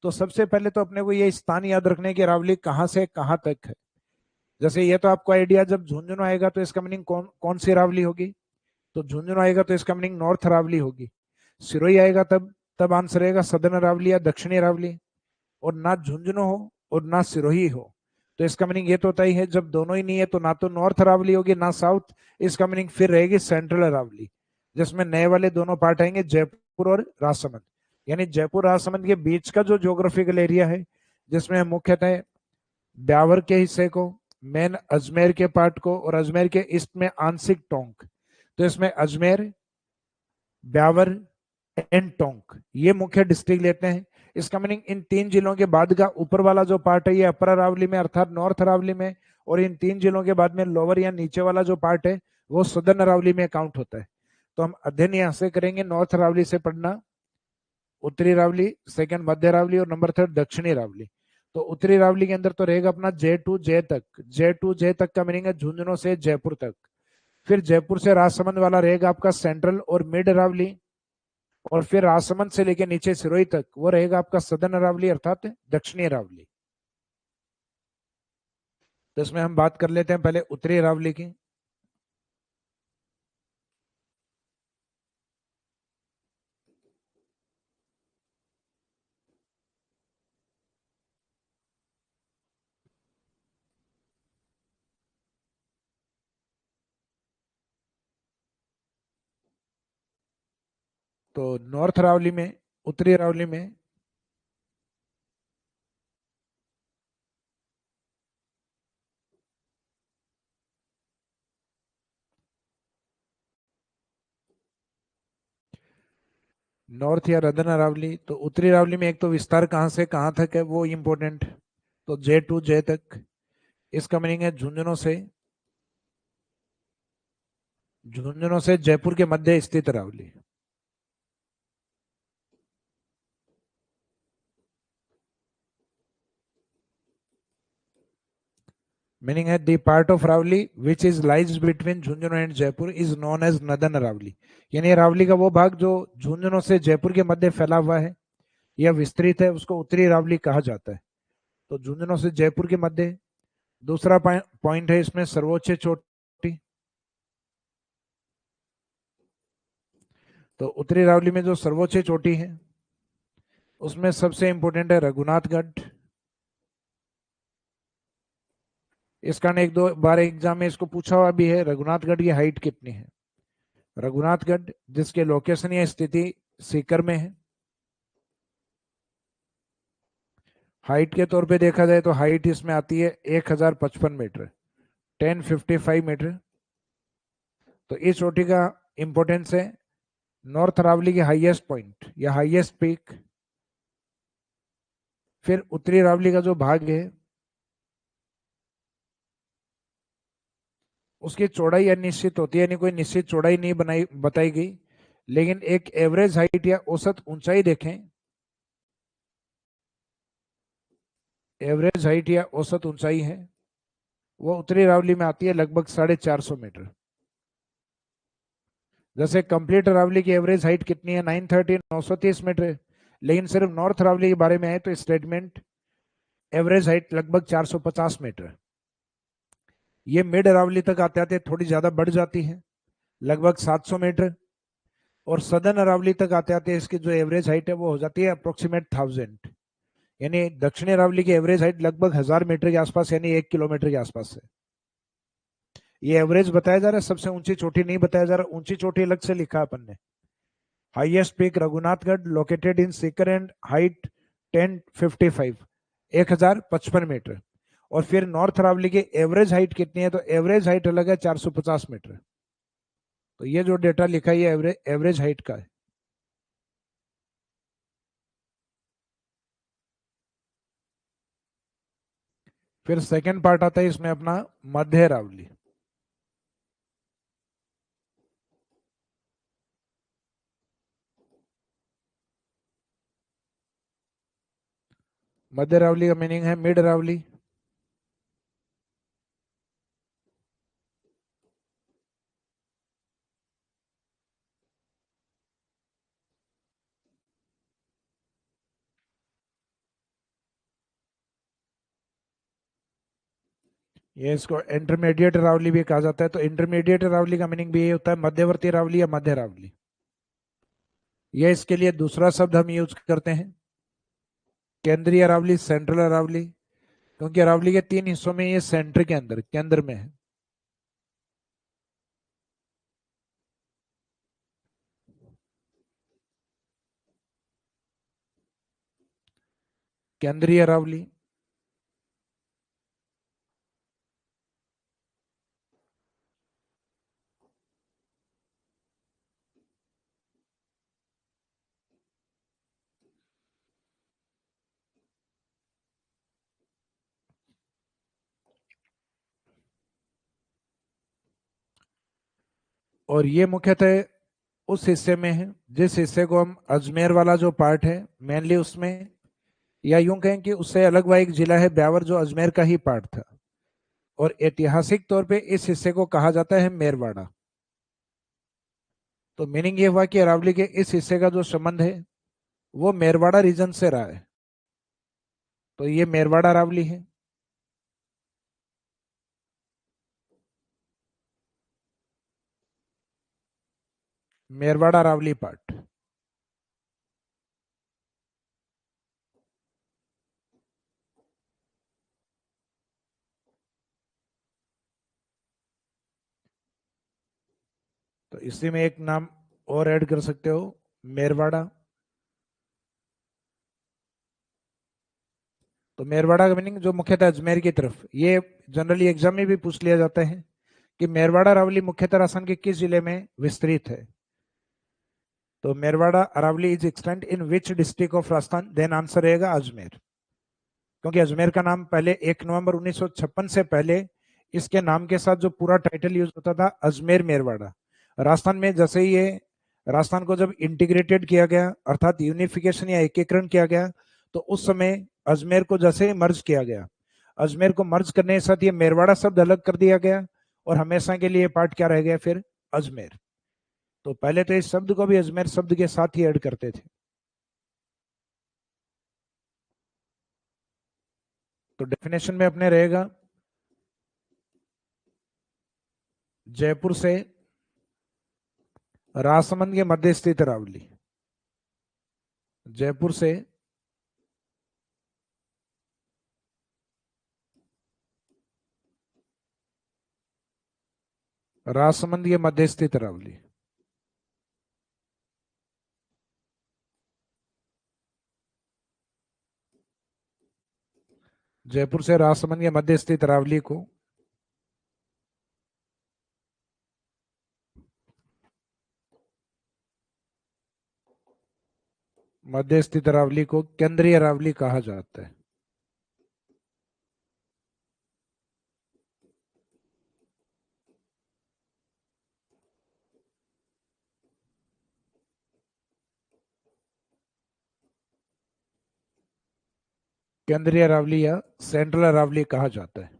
तो सबसे पहले तो अपने को ये स्थान याद रखने की अरावली कहाँ से कहाँ तक है। जैसे ये तो आपको आइडिया, जब झुंझुनू आएगा तो इसका मीनिंग कौन कौन सी अरावली होगी? तो झुंझुनू आएगा तो इसका मीनिंग नॉर्थ अरावली होगी। सिरोही आएगा तब तब आंसर रहेगा सदर्न अरावली या दक्षिणी अरावली। और ना झुंझुनू हो और ना सिरोही हो तो इसका मीनिंग ये तो होता ही है, जब दोनों ही नहीं है तो ना तो नॉर्थ अरावली होगी ना साउथ। इसका मीनिंग फिर रहेगी सेंट्रल अरावली, जिसमें नए वाले दोनों पार्ट आएंगे जयपुर और राजसमंद। यानी जयपुर राजसमंद के बीच का जो ज्योग्राफिकल एरिया है जिसमें मुख्यतः ब्यावर के हिस्से को, मेन अजमेर के पार्ट को और अजमेर के ईस्ट में आंशिक टोंक, तो इसमें अजमेर, ब्यावर एंड टोंक ये मुख्य डिस्ट्रिक्ट लेते हैं। इसका मीनिंग इन 3 जिलों के बाद का ऊपर वाला जो पार्ट है ये अपर अरावली में अर्थात नॉर्थ अरावली में, और इन 3 जिलों के बाद में लोअर या नीचे वाला जो पार्ट है वो सदर्न अरावली में काउंट होता है। तो हम अध्ययन यहां से करेंगे नॉर्थ अरावली से पढ़ना, उत्तरी अरावली, सेकंड मध्य अरावली और नंबर 3 दक्षिणी अरावली। तो उत्तरी अरावली के अंदर तो रहेगा अपना J2 J तक। J2 J तक का मीनिंग है झुंझुनू से जयपुर तक। फिर जयपुर से राजसमंद वाला रहेगा आपका सेंट्रल और मिड अरावली। और फिर राजसमंद से लेके नीचे सिरोही तक वो रहेगा आपका सदर्न अरावली अर्थात दक्षिणी अरावली। तो इसमें हम बात कर लेते हैं पहले उत्तरी अरावली की। तो नॉर्थ अरावली में, उत्तरी अरावली में नॉर्थ या रदन अरावली, तो उत्तरी अरावली में एक तो विस्तार कहाँ से कहाँ तक है वो इंपॉर्टेंट। तो J2 J तक, इसका मीनिंग है झुंझुनू से जयपुर के मध्य स्थित अरावली। मीनिंग है the part of Aravalli which is lies between Jhunjhunu and Jaipur is known as northern Aravalli. यानी रावली का वो भाग जो झुंझुनू से जयपुर के मध्य फैला हुआ है या विस्तृत है उसको उत्तरी रावली कहा जाता है। तो झुंझुनू से जयपुर के मध्य। दूसरा पॉइंट है इसमें सर्वोच्च चोटी। तो उत्तरी रावली में जो सर्वोच्च चोटी है उसमें सबसे इंपॉर्टेंट है रघुनाथगढ़। इस कारण एक दो बार एग्जाम में इसको पूछा हुआ भी है, रघुनाथगढ़ की हाइट कितनी है। रघुनाथगढ़ जिसके लोकेशन या स्थिति सीकर में है। हाइट के तौर पे देखा जाए तो हाइट इसमें आती है 1055 मीटर, 1055 मीटर। तो इस चोटी का इंपॉर्टेंस है नॉर्थ रावली की हाईएस्ट पॉइंट या हाईएस्ट पीक। फिर उत्तरी रावली का जो भाग है उसकी चौड़ाई अनिश्चित होती है, यानी कोई निश्चित चौड़ाई नहीं बताई गई, लेकिन एक एवरेज हाइट या औसत ऊंचाई देखें। एवरेज हाइट या औसत ऊंचाई है वो उत्तरी रावली में आती है लगभग 450 मीटर। जैसे कंप्लीट रावली की एवरेज हाइट कितनी है 930 930 मीटर, लेकिन सिर्फ नॉर्थ रावली के बारे में है तो स्टेटमेंट एवरेज हाइट लगभग 450 मीटर। ये मिड रावली तक आते आते थोड़ी ज्यादा बढ़ जाती है लगभग 700 मीटर, और सदर्न रावली तक आते आते इसकी जो एवरेज हाइट है वो हो जाती है अप्रोक्सीमेट 1000। यानी दक्षिणी रावली की एवरेज हाइट लगभग 1000 मीटर के आसपास यानी 1 किलोमीटर के आसपास है। ये एवरेज बताया जा रहा है, सबसे ऊंची चोटी नहीं बताया जा रहा। ऊंची चोटी अलग से लिखा अपन ने। Highest peak Raghunathgarh located in Sikar and height 1055 1055 metre. और फिर नॉर्थ रावली की एवरेज हाइट कितनी है तो एवरेज हाइट अलग है 450 मीटर। तो ये जो डेटा लिखा है ये एवरेज हाइट का है। फिर सेकंड पार्ट आता है इसमें अपना मध्य रावली। मध्य रावली का मीनिंग है मिड रावली। ये इसको इंटरमीडिएट रावली भी कहा जाता है। तो इंटरमीडिएट रावली का मीनिंग भी ये होता है मध्यवर्ती रावली या मध्य रावली। ये इसके लिए दूसरा शब्द हम यूज करते हैं केंद्रीय रावली, सेंट्रल रावली, क्योंकि रावली के 3 हिस्सों में ये सेंटर के अंदर केंद्र में है। केंद्रीय रावली, और ये मुख्यतः उस हिस्से में है जिस हिस्से को हम अजमेर वाला जो पार्ट है मेनली उसमें, या यूं कहें कि उससे अलग हुआ एक जिला है ब्यावर जो अजमेर का ही पार्ट था। और ऐतिहासिक तौर पे इस हिस्से को कहा जाता है मेरवाड़ा। तो मीनिंग ये हुआ कि अरावली के इस हिस्से का जो संबंध है वो मेरवाड़ा रीजन से रहा है। तो ये मेरवाड़ा अरावली है। मेरवाड़ा अरावली पार्ट। तो इसी में एक नाम और ऐड कर सकते हो मेरवाड़ा। तो मेरवाड़ा का मीनिंग जो मुख्यतः अजमेर की तरफ, ये जनरली एग्जाम में भी पूछ लिया जाता है कि मेरवाड़ा अरावली मुख्यतः राजस्थान के किस जिले में विस्तृत है। तो Merwara Aravalli is extend in which district of Rajasthan, then answer रहेगा अजमेर। क्योंकि अजमेर का नाम पहले 1 नवंबर 1956 से पहले इसके नाम के साथ जो पूरा टाइटल यूज होता था अजमेर मेरवाड़ा। राजस्थान में जैसे ही ये राजस्थान को जब इंटीग्रेटेड किया गया अर्थात यूनिफिकेशन या एकीकरण किया गया तो उस समय अजमेर को जैसे ही मर्ज किया गया, अजमेर को मर्ज करने के साथ ये मेरवाड़ा शब्द अलग कर दिया गया और हमेशा के लिए पार्ट क्या रह गया फिर, अजमेर। तो पहले तो इस शब्द को भी अजमेर शब्द के साथ ही ऐड करते थे। तो डेफिनेशन में अपने रहेगा जयपुर से राजसमंद के मध्य स्थित अरावली, जयपुर से राजसमंद के मध्य स्थित अरावली। जयपुर से राजसमंद के मध्य स्थित अरावली को मध्य स्थित अरावली को केंद्रीय अरावली कहा जाता है। केंद्रीय अरावली या सेंट्रल अरावली कहा जाता है।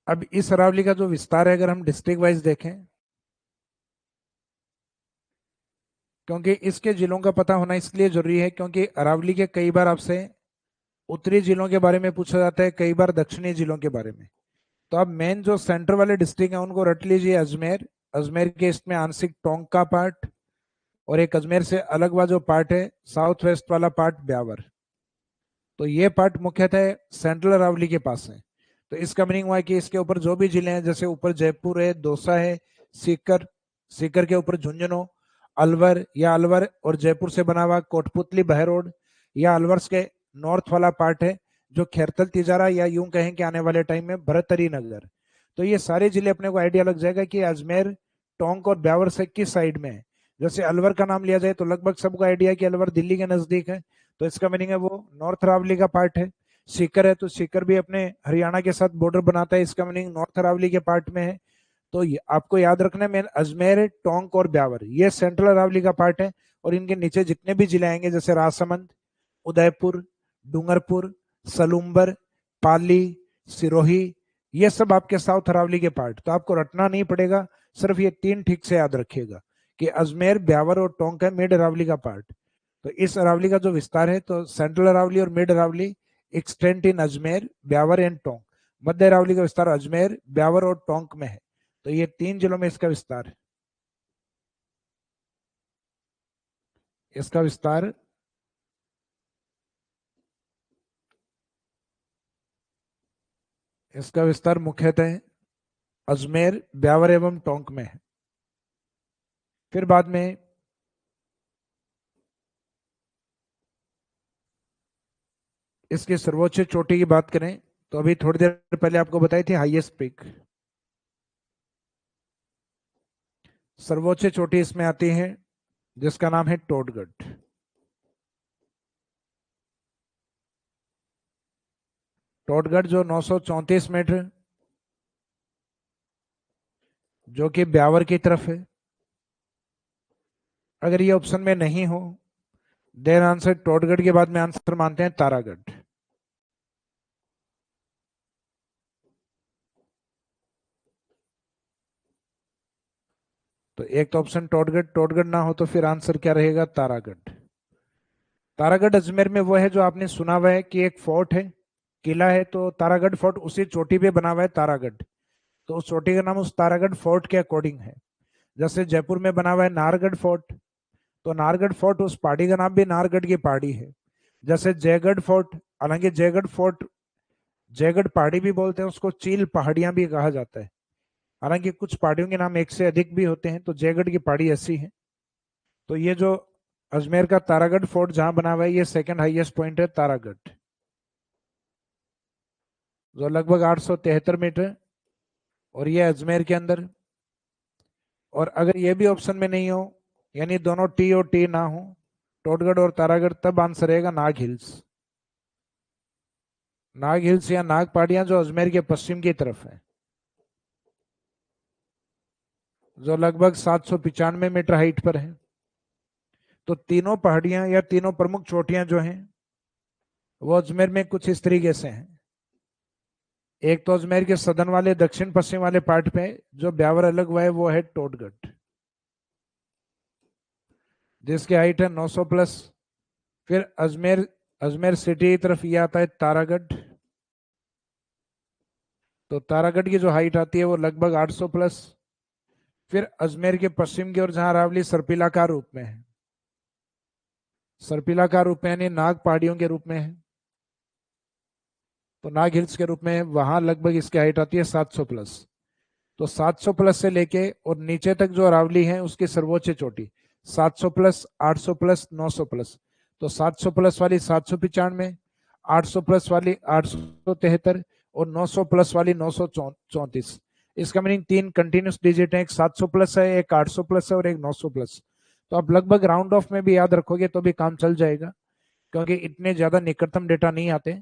अब इस अरावली का जो विस्तार है अगर हम डिस्ट्रिक्ट वाइज देखें, क्योंकि इसके जिलों का पता होना इसलिए जरूरी है क्योंकि अरावली के कई बार आपसे उत्तरी जिलों के बारे में पूछा जाता है, कई बार दक्षिणी जिलों के बारे में। तो आप मेन जो सेंटर वाले डिस्ट्रिक्ट हैं उनको रट लीजिए, अजमेर, अजमेर के इसमें आंशिक टोंक का पार्ट, और एक अजमेर से अलग हुआ जो पार्ट है साउथ वेस्ट वाला पार्ट ब्यावर। तो ये पार्ट मुख्यतः सेंट्रल अरावली के पास है। तो इसका मीनिंग हुआ है कि इसके ऊपर जो भी जिले हैं, जैसे ऊपर जयपुर है, दौसा है, सीकर, सीकर के ऊपर झुंझुनू, अलवर या अलवर और जयपुर से बना हुआ कोटपुतली बहरोड, या अलवर के नॉर्थ वाला पार्ट है जो खैरतल तिजारा, या यूं कहें कि आने वाले टाइम में भरतरी नगर। तो ये सारे जिले अपने को आइडिया लग जाएगा कि अजमेर, टोंक और ब्यावर से किस साइड में है। जैसे अलवर का नाम लिया जाए तो लगभग सबको आइडिया है कि अलवर दिल्ली के नजदीक है, तो इसका मीनिंग है वो नॉर्थ अरावली का पार्ट है। सीकर है तो सीकर भी अपने हरियाणा के साथ बॉर्डर बनाता है, इसका मीनिंग नॉर्थ अरावली के पार्ट में है। तो आपको याद रखना है अजमेर, टोंक और ब्यावर ये सेंट्रल अरावली का पार्ट है, और इनके नीचे जितने भी जिले आएंगे जैसे राजसमंद, उदयपुर, डूंगरपुर, सलूम्बर, पाली, सिरोही, ये सब आपके साउथ अरावली के पार्ट। तो आपको रटना नहीं पड़ेगा, सिर्फ ये तीन ठीक से याद रखिएगा कि अजमेर, ब्यावर और टोंक है मिड अरावली का पार्ट। तो इस अरावली का जो विस्तार है तो सेंट्रल अरावली और mid Aravalli extent in Ajmer, Beawar and Tonk. मध्य अरावली का विस्तार अजमेर, ब्यावर और टोंक में है। तो ये तीन जिलों में इसका विस्तार है। इसका विस्तार इसका विस्तार मुख्यतः अजमेर, ब्यावर एवं टोंक में है। फिर बाद में इसकी सर्वोच्च चोटी की बात करें तो अभी थोड़ी देर पहले आपको बताई थी हाईएस्ट पीक। सर्वोच्च चोटी इसमें आती है जिसका नाम है टोडगढ़। टोडगढ़ जो 934 मीटर, जो कि ब्यावर की तरफ है। अगर ये ऑप्शन में नहीं हो देन आंसर टोडगढ़ के बाद में आंसर मानते हैं तारागढ़। तो एक तो ऑप्शन टोडगढ़, टोडगढ़ ना हो तो फिर आंसर क्या रहेगा, तारागढ़। तारागढ़ अजमेर में वो है जो आपने सुना हुआ है कि एक फोर्ट है, किला है, तो तारागढ़ फोर्ट उसी चोटी पे बना हुआ है तारागढ़। तो उस चोटी का नाम उस तारागढ़ फोर्ट के अकॉर्डिंग है। जैसे जयपुर में बना हुआ है नाहरगढ़ फोर्ट, तो नाहरगढ़ फोर्ट उस पहाड़ी का नाम भी नाहरगढ़ की पहाड़ी है। जैसे जयगढ़ फोर्ट, हालांकि जयगढ़ फोर्ट, जयगढ़ पहाड़ी भी बोलते हैं उसको, चील पहाड़ियां भी कहा जाता है। हालांकि कुछ पहाड़ियों के नाम एक से अधिक भी होते हैं, तो जयगढ़ की पहाड़ी ऐसी है। तो ये जो अजमेर का तारागढ़ फोर्ट जहां बना हुआ है ये सेकंड हाईएस्ट पॉइंट है तारागढ़, जो लगभग 873 मीटर, और ये अजमेर के अंदर। और अगर ये भी ऑप्शन में नहीं हो, यानी दोनों टी और टी ना हो, टोटगढ़ और तारागढ़, तब आंसर रहेगा नाग हिल्स। नाग हिल्स या नाग पहाड़ियां जो अजमेर के पश्चिम की तरफ है, जो लगभग 795 मीटर हाइट पर है। तो तीनों पहाड़ियां या तीनों प्रमुख चोटियां जो हैं वो अजमेर में कुछ इस तरीके से हैं। एक तो अजमेर के सदन वाले दक्षिण पश्चिम वाले पार्ट पे जो ब्यावर अलग हुआ है वो है टोटगढ़, जिसकी हाइट है 900 प्लस। फिर अजमेर अजमेर सिटी की तरफ ये आता है तारागढ़। तो तारागढ़ की जो हाइट आती है वो लगभग 800 प्लस। फिर अजमेर के पश्चिम की ओर जहां अरावली सर्पिलाकार रूप में है, सर्पिलाकार रूप में यानी नाग पहाड़ियों के रूप में है, तो नाग हिल्स के रूप में है, वहां लगभग इसकी हाइट आती है 700 प्लस। तो 700 प्लस से लेके और नीचे तक जो अरावली है उसकी सर्वोच्च चोटी 700 प्लस, 800 प्लस, 900 प्लस। तो 700 प्लस वाली 795, 800 प्लस वाली 873 और 900 प्लस वाली 934। इसका मीनिंग तीन कंटिन्यूस डिजिट है, एक 700 प्लस है, एक 800 प्लस है और एक 900 प्लस। तो आप लगभग राउंड ऑफ में भी याद रखोगे तो भी काम चल जाएगा, क्योंकि इतने ज्यादा निकटतम डेटा नहीं आते।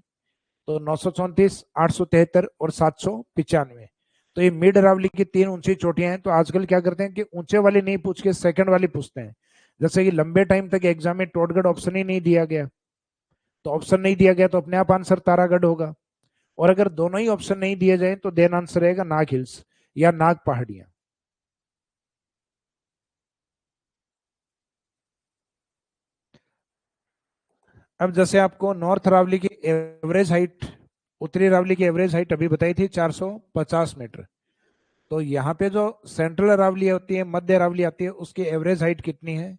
तो 934, 873 और 795। तो ये मिड अरावली की तीन ऊंची चोटियां हैं। तो आजकल क्या करते हैं कि ऊंचे वाली नहीं पूछ के सेकंड वाली पूछते हैं। जैसे कि लंबे टाइम तक एग्जाम में टोटगढ़ ऑप्शन ही नहीं दिया गया, तो ऑप्शन नहीं दिया गया तो अपने आप आंसर तारागढ़ होगा। और अगर दोनों ही ऑप्शन नहीं दिए जाए तो देन आंसर रहेगा नाग हिल्स या नाग पहाड़ियां। अब जैसे आपको नॉर्थ अरावली की एवरेज हाइट, उत्तरी अरावली की एवरेज हाइट अभी बताई थी 450 मीटर। तो यहाँ पे जो सेंट्रल अरावली होती है, मध्य अरावली आती है, उसकी एवरेज हाइट कितनी है?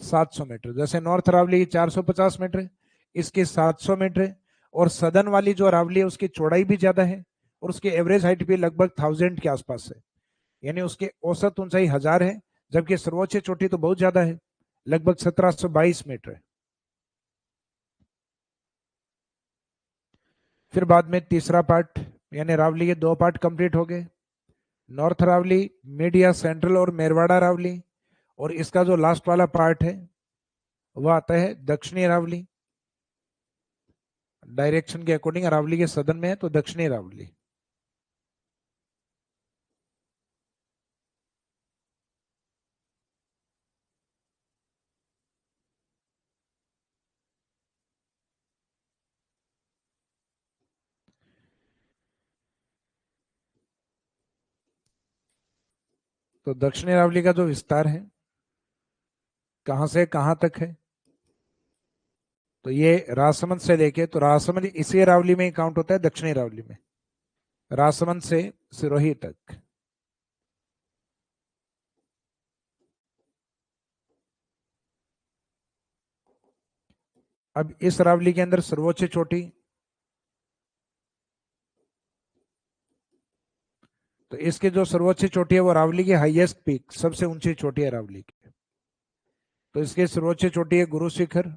700 मीटर। जैसे नॉर्थ अरावली की 450 मीटर, इसकी 700 मीटर। और सदन वाली जो अरावली है उसकी चौड़ाई भी ज्यादा है और उसकी एवरेज हाइट भी लगभग 1000 के आसपास है, यानी उसकी औसत ऊंचाई 1000 है, जबकि सर्वोच्च चोटी तो बहुत ज्यादा है, लगभग 1722 मीटर है। फिर बाद में तीसरा पार्ट, यानी अरावली के दो पार्ट कंप्लीट हो गए, नॉर्थ अरावली, मिड या सेंट्रल और मेरवाड़ा अरावली। और इसका जो लास्ट वाला पार्ट है वो आता है दक्षिणी अरावली। डायरेक्शन के अकॉर्डिंग अरावली के सदन में है तो दक्षिणी अरावली। तो दक्षिणी अरावली का जो विस्तार है कहां से कहां तक है, तो ये राजसमंद से लेके, तो राजसमंद इसी अरावली में ही काउंट होता है, दक्षिणी अरावली में, राजसमंद से सिरोही तक। अब इस अरावली के अंदर सर्वोच्च चोटी, तो इसके जो सर्वोच्च चोटी है वो अरावली की हाईएस्ट पीक, सबसे ऊंची चोटी है अरावली की। तो इसके सर्वोच्च चोटी है गुरु शिखर।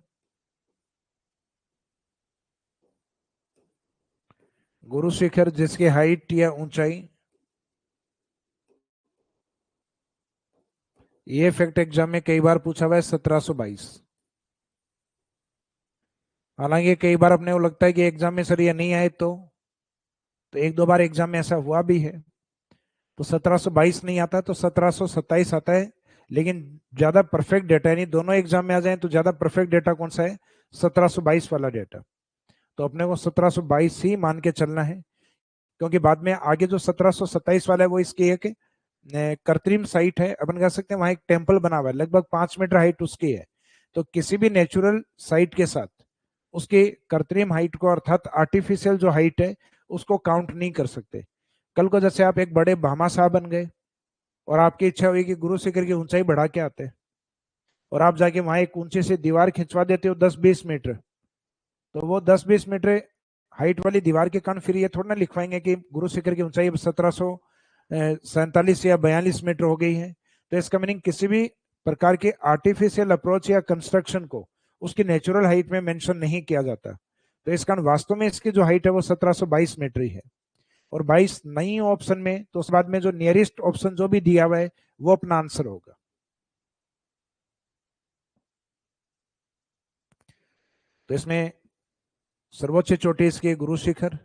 गुरु शिखर जिसकी हाइट या ऊंचाई, ये फैक्ट एग्जाम में कई बार पूछा हुआ है, 1722। हालांकि कई बार अपने को लगता है कि एग्जाम में सर ये नहीं आए, तो एक दो बार एग्जाम में ऐसा हुआ भी है। तो 1722 नहीं आता तो 1727 आता है। लेकिन ज्यादा परफेक्ट डेटा, नहीं दोनों एग्जाम में आ जाए तो ज्यादा परफेक्ट डेटा कौन सा है? 1722 वाला डेटा। तो अपने को 1722 ही मान के चलना है, क्योंकि बाद में आगे जो 1727 वाला है वो इसकी एक कृत्रिम साइट है, अपन कह सकते हैं वहां एक टेम्पल बना हुआ है, लगभग 5 मीटर हाइट उसकी है। तो किसी भी नेचुरल साइट के साथ उसकी कृत्रिम हाइट को, अर्थात आर्टिफिशियल जो हाइट है, उसको काउंट नहीं कर सकते। कल को जैसे आप एक बड़े भामाशाह बन गए और आपकी इच्छा हुई कि गुरु शिखर की ऊंचाई बढ़ा के आते हैं, और आप जाके वहां एक ऊंची सी दीवार खिंचवा देते हो 10-20 मीटर, तो वो 10-20 मीटर हाइट वाली दीवार के कारण फिर ये थोड़ा ना लिखवाएंगे कि गुरु शिखर की ऊंचाई 1747 या 42 मीटर हो गई है। तो इसका मीनिंग किसी भी प्रकार के आर्टिफिशियल अप्रोच या कंस्ट्रक्शन को उसकी नेचुरल हाइट में मेंशन नहीं किया जाता। तो इस कारण वास्तव में इसकी जो हाइट है वो 1722 मीटर ही है। और 22 नहीं ऑप्शन में तो उसके बाद में जो नियरेस्ट ऑप्शन जो भी दिया हुआ है वो अपना आंसर होगा। तो इसमें सर्वोच्च चोटी इसकी गुरु शिखर,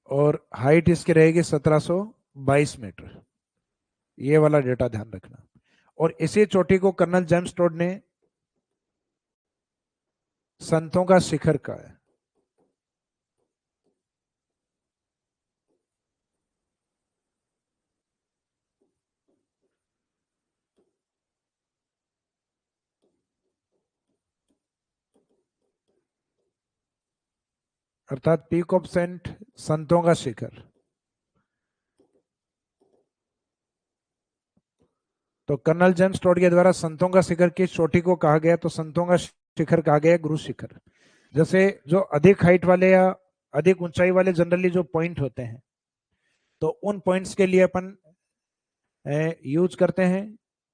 और हाइट इसकी रहेगी 1722 मीटर। ये वाला डेटा ध्यान रखना। और इसी चोटी को कर्नल जेम्स टोड ने संतों का शिखर कहा है। अर्थात पीक ऑफ सेंट, संतों का शिखर। तो कर्नल जेम्स टोड के द्वारा संतों का शिखर की चोटी को कहा गया, तो संतों का शिखर कहा गया गुरु शिखर। जैसे जो अधिक हाइट वाले या अधिक ऊंचाई वाले जनरली जो पॉइंट होते हैं, तो उन पॉइंट्स के लिए अपन यूज करते हैं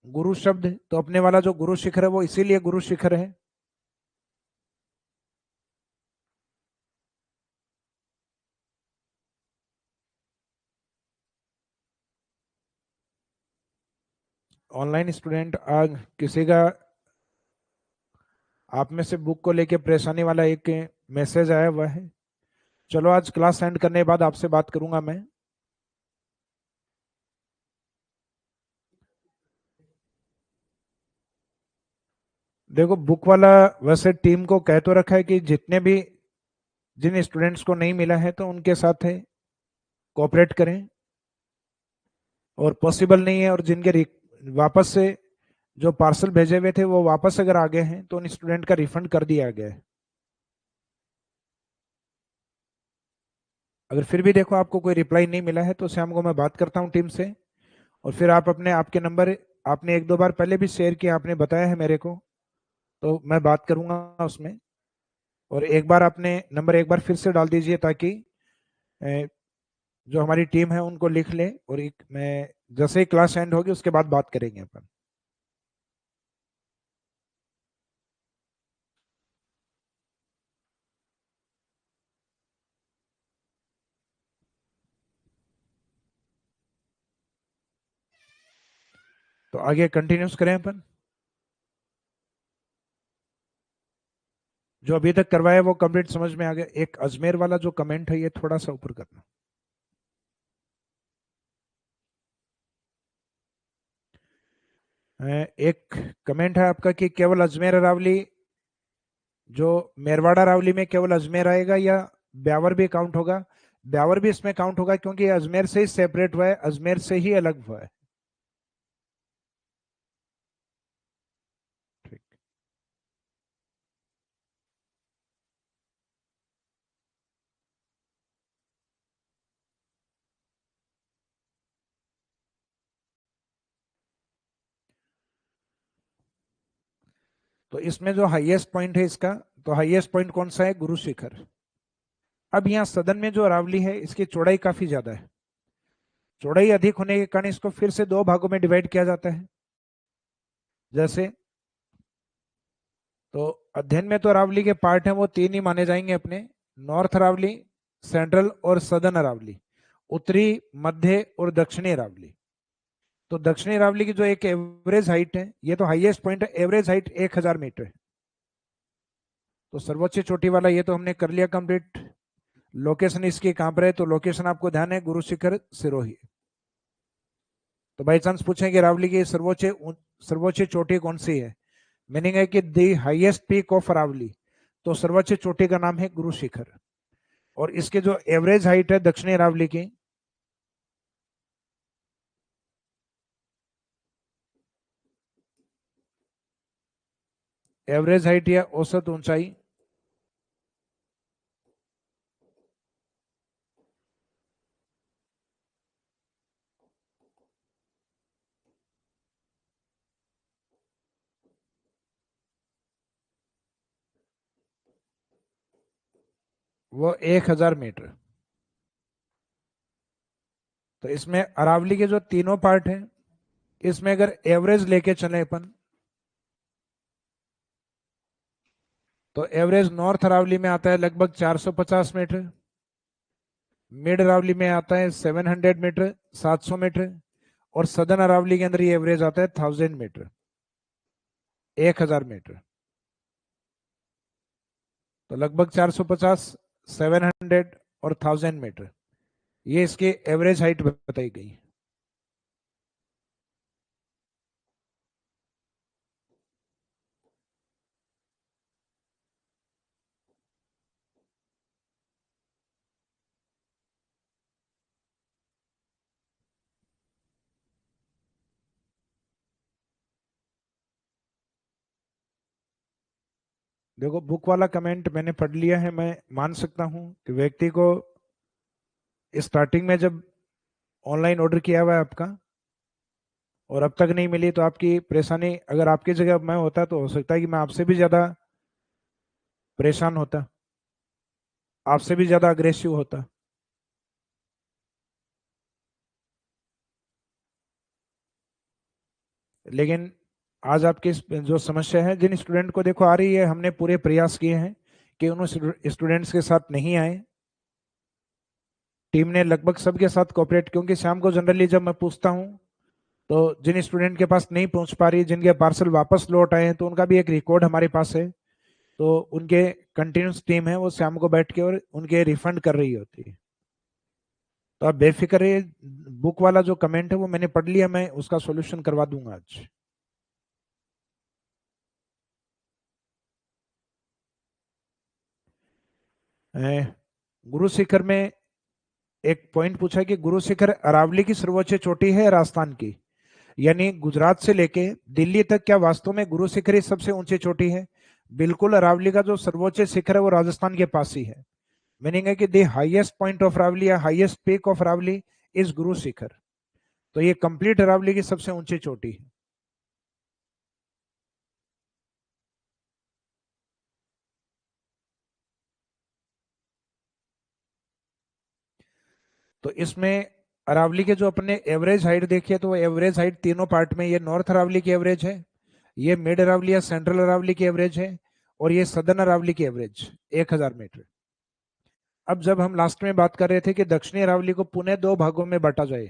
गुरु शब्द। तो अपने वाला जो गुरु शिखर है वो इसीलिए गुरु शिखर है। ऑनलाइन स्टूडेंट, आज किसी का आप में से बुक को लेके परेशानी वाला एक मैसेज आया हुआ है। चलो आज क्लास एंड करने के बाद आपसे बात करूंगा मैं। देखो बुक वाला वैसे टीम को कह तो रखा है कि जितने भी जिन स्टूडेंट्स को नहीं मिला है तो उनके साथ है कोऑपरेट करें, और पॉसिबल नहीं है और जिनके वापस से जो पार्सल भेजे हुए थे वो वापस अगर आ गए हैं तो उन स्टूडेंट का रिफंड कर दिया गया है। अगर फिर भी देखो आपको कोई रिप्लाई नहीं मिला है तो शाम को मैं बात करता हूँ टीम से, और फिर आप अपने आपके नंबर आपने एक दो बार पहले भी शेयर किया, आपने बताया है मेरे को, तो मैं बात करूंगा उसमें। और एक बार आपने नंबर एक बार फिर से डाल दीजिए ताकि जो हमारी टीम है उनको लिख ले, और एक मैं जैसे ही क्लास एंड होगी उसके बाद बात करेंगे अपन। तो आगे कंटिन्यूस करें अपन। जो अभी तक करवाया वो कंप्लीट समझ में आ गया। एक अजमेर वाला जो कमेंट है ये थोड़ा सा ऊपर करना। एक कमेंट है आपका कि केवल अजमेर अरावली, जो मेरवाड़ा अरावली में केवल अजमेर आएगा या ब्यावर भी काउंट होगा? ब्यावर भी इसमें काउंट होगा क्योंकि ये अजमेर से ही सेपरेट हुआ है, अजमेर से ही अलग हुआ है। ठीक। तो इसमें जो हाईएस्ट पॉइंट है इसका, तो हाईएस्ट पॉइंट कौन सा है? गुरु शिखर। अब यहाँ सदन में जो अरावली है इसकी चौड़ाई काफी ज्यादा है। चौड़ाई अधिक होने के कारण इसको फिर से दो भागों में डिवाइड किया जाता है। जैसे तो अध्ययन में तो अरावली के पार्ट हैं वो तीन ही माने जाएंगे अपने: नॉर्थ अरावली, सेंट्रल और सदर्न अरावली, उत्तरी, मध्य और दक्षिणी अरावली। तो दक्षिणी अरावली की जो एक एवरेज हाइट है, ये तो हाईएस्ट पॉइंट है, एवरेज हाइट 1000 मीटर है। तो सर्वोच्च चोटी वाला ये तो हमने कर लिया कंप्लीट। लोकेशन इसकी कहां पर है? तो लोकेशन आपको ध्यान है, गुरु शिखर सिरोही। तो बाई चांस पूछेंगे अरावली की सर्वोच्च सर्वोच्च चोटी कौन सी है, मीनिंग है कि the highest peak of Aravalli, तो सर्वोच्च चोटी का नाम है गुरु शिखर। और इसके जो एवरेज हाइट है दक्षिणी अरावली की, एवरेज हाइट या औसत ऊंचाई, वो 1000 मीटर। तो इसमें अरावली के जो तीनों पार्ट हैं, इसमें अगर एवरेज लेके चले अपन, तो एवरेज नॉर्थ अरावली में आता है लगभग 450 मीटर, मिड अरावली में आता है 700 मीटर, 700 मीटर, और सदर्न अरावली के अंदर ये एवरेज आता है 1000 मीटर, 1000 मीटर। तो लगभग 450, 700 और 1000 मीटर। ये इसकी एवरेज हाइट बताई गई। देखो, बुक वाला कमेंट मैंने पढ़ लिया है। मैं मान सकता हूँ कि व्यक्ति को स्टार्टिंग में जब ऑनलाइन ऑर्डर किया हुआ है आपका और अब तक नहीं मिली, तो आपकी परेशानी, अगर आपकी जगह मैं होता तो हो सकता है कि मैं आपसे भी ज्यादा परेशान होता, आपसे भी ज्यादा अग्रेसिव होता। लेकिन आज आपकी जो समस्या है, जिन स्टूडेंट को देखो आ रही है, हमने पूरे प्रयास किए हैं कि उन स्टूडेंट्स के साथ नहीं आए। टीम ने लगभग सबके साथ कोऑपरेट, क्योंकि शाम को जनरली जब मैं पूछता हूँ तो जिन स्टूडेंट के पास नहीं पहुंच पा रही, जिनके पार्सल वापस लौट आए हैं, तो उनका भी एक रिकॉर्ड हमारे पास है। तो उनके कंटिन्यूस टीम है, वो शाम को बैठ के और उनके रिफंड कर रही होती है। तो आप बेफिक्र रहिए, बुक वाला जो कमेंट है वो मैंने पढ़ लिया, मैं उसका सॉल्यूशन करवा दूंगा आज। गुरु शिखर में एक पॉइंट पूछा कि गुरु शिखर अरावली की सर्वोच्च चोटी है राजस्थान की, यानी गुजरात से लेके दिल्ली तक, क्या वास्तव में गुरु शिखर ही सबसे ऊंची चोटी है? बिल्कुल, अरावली का जो सर्वोच्च शिखर है वो राजस्थान के पास ही है। मीनिंग है कि the highest point of Aravalli या highest peak of Aravalli is Guru Shikhar. तो ये कंप्लीट अरावली की सबसे ऊंची चोटी है। तो इसमें अरावली के जो अपने एवरेज हाइट देखिए, तो वो एवरेज हाइट तीनों पार्ट में, ये नॉर्थ अरावली की एवरेज है, ये मिड अरावली या सेंट्रल अरावली की एवरेज है, और ये सदर्न अरावली की एवरेज 1000 मीटर। अब जब हम लास्ट में बात कर रहे थे कि दक्षिणी अरावली को पुनः दो भागों में बांटा जाए,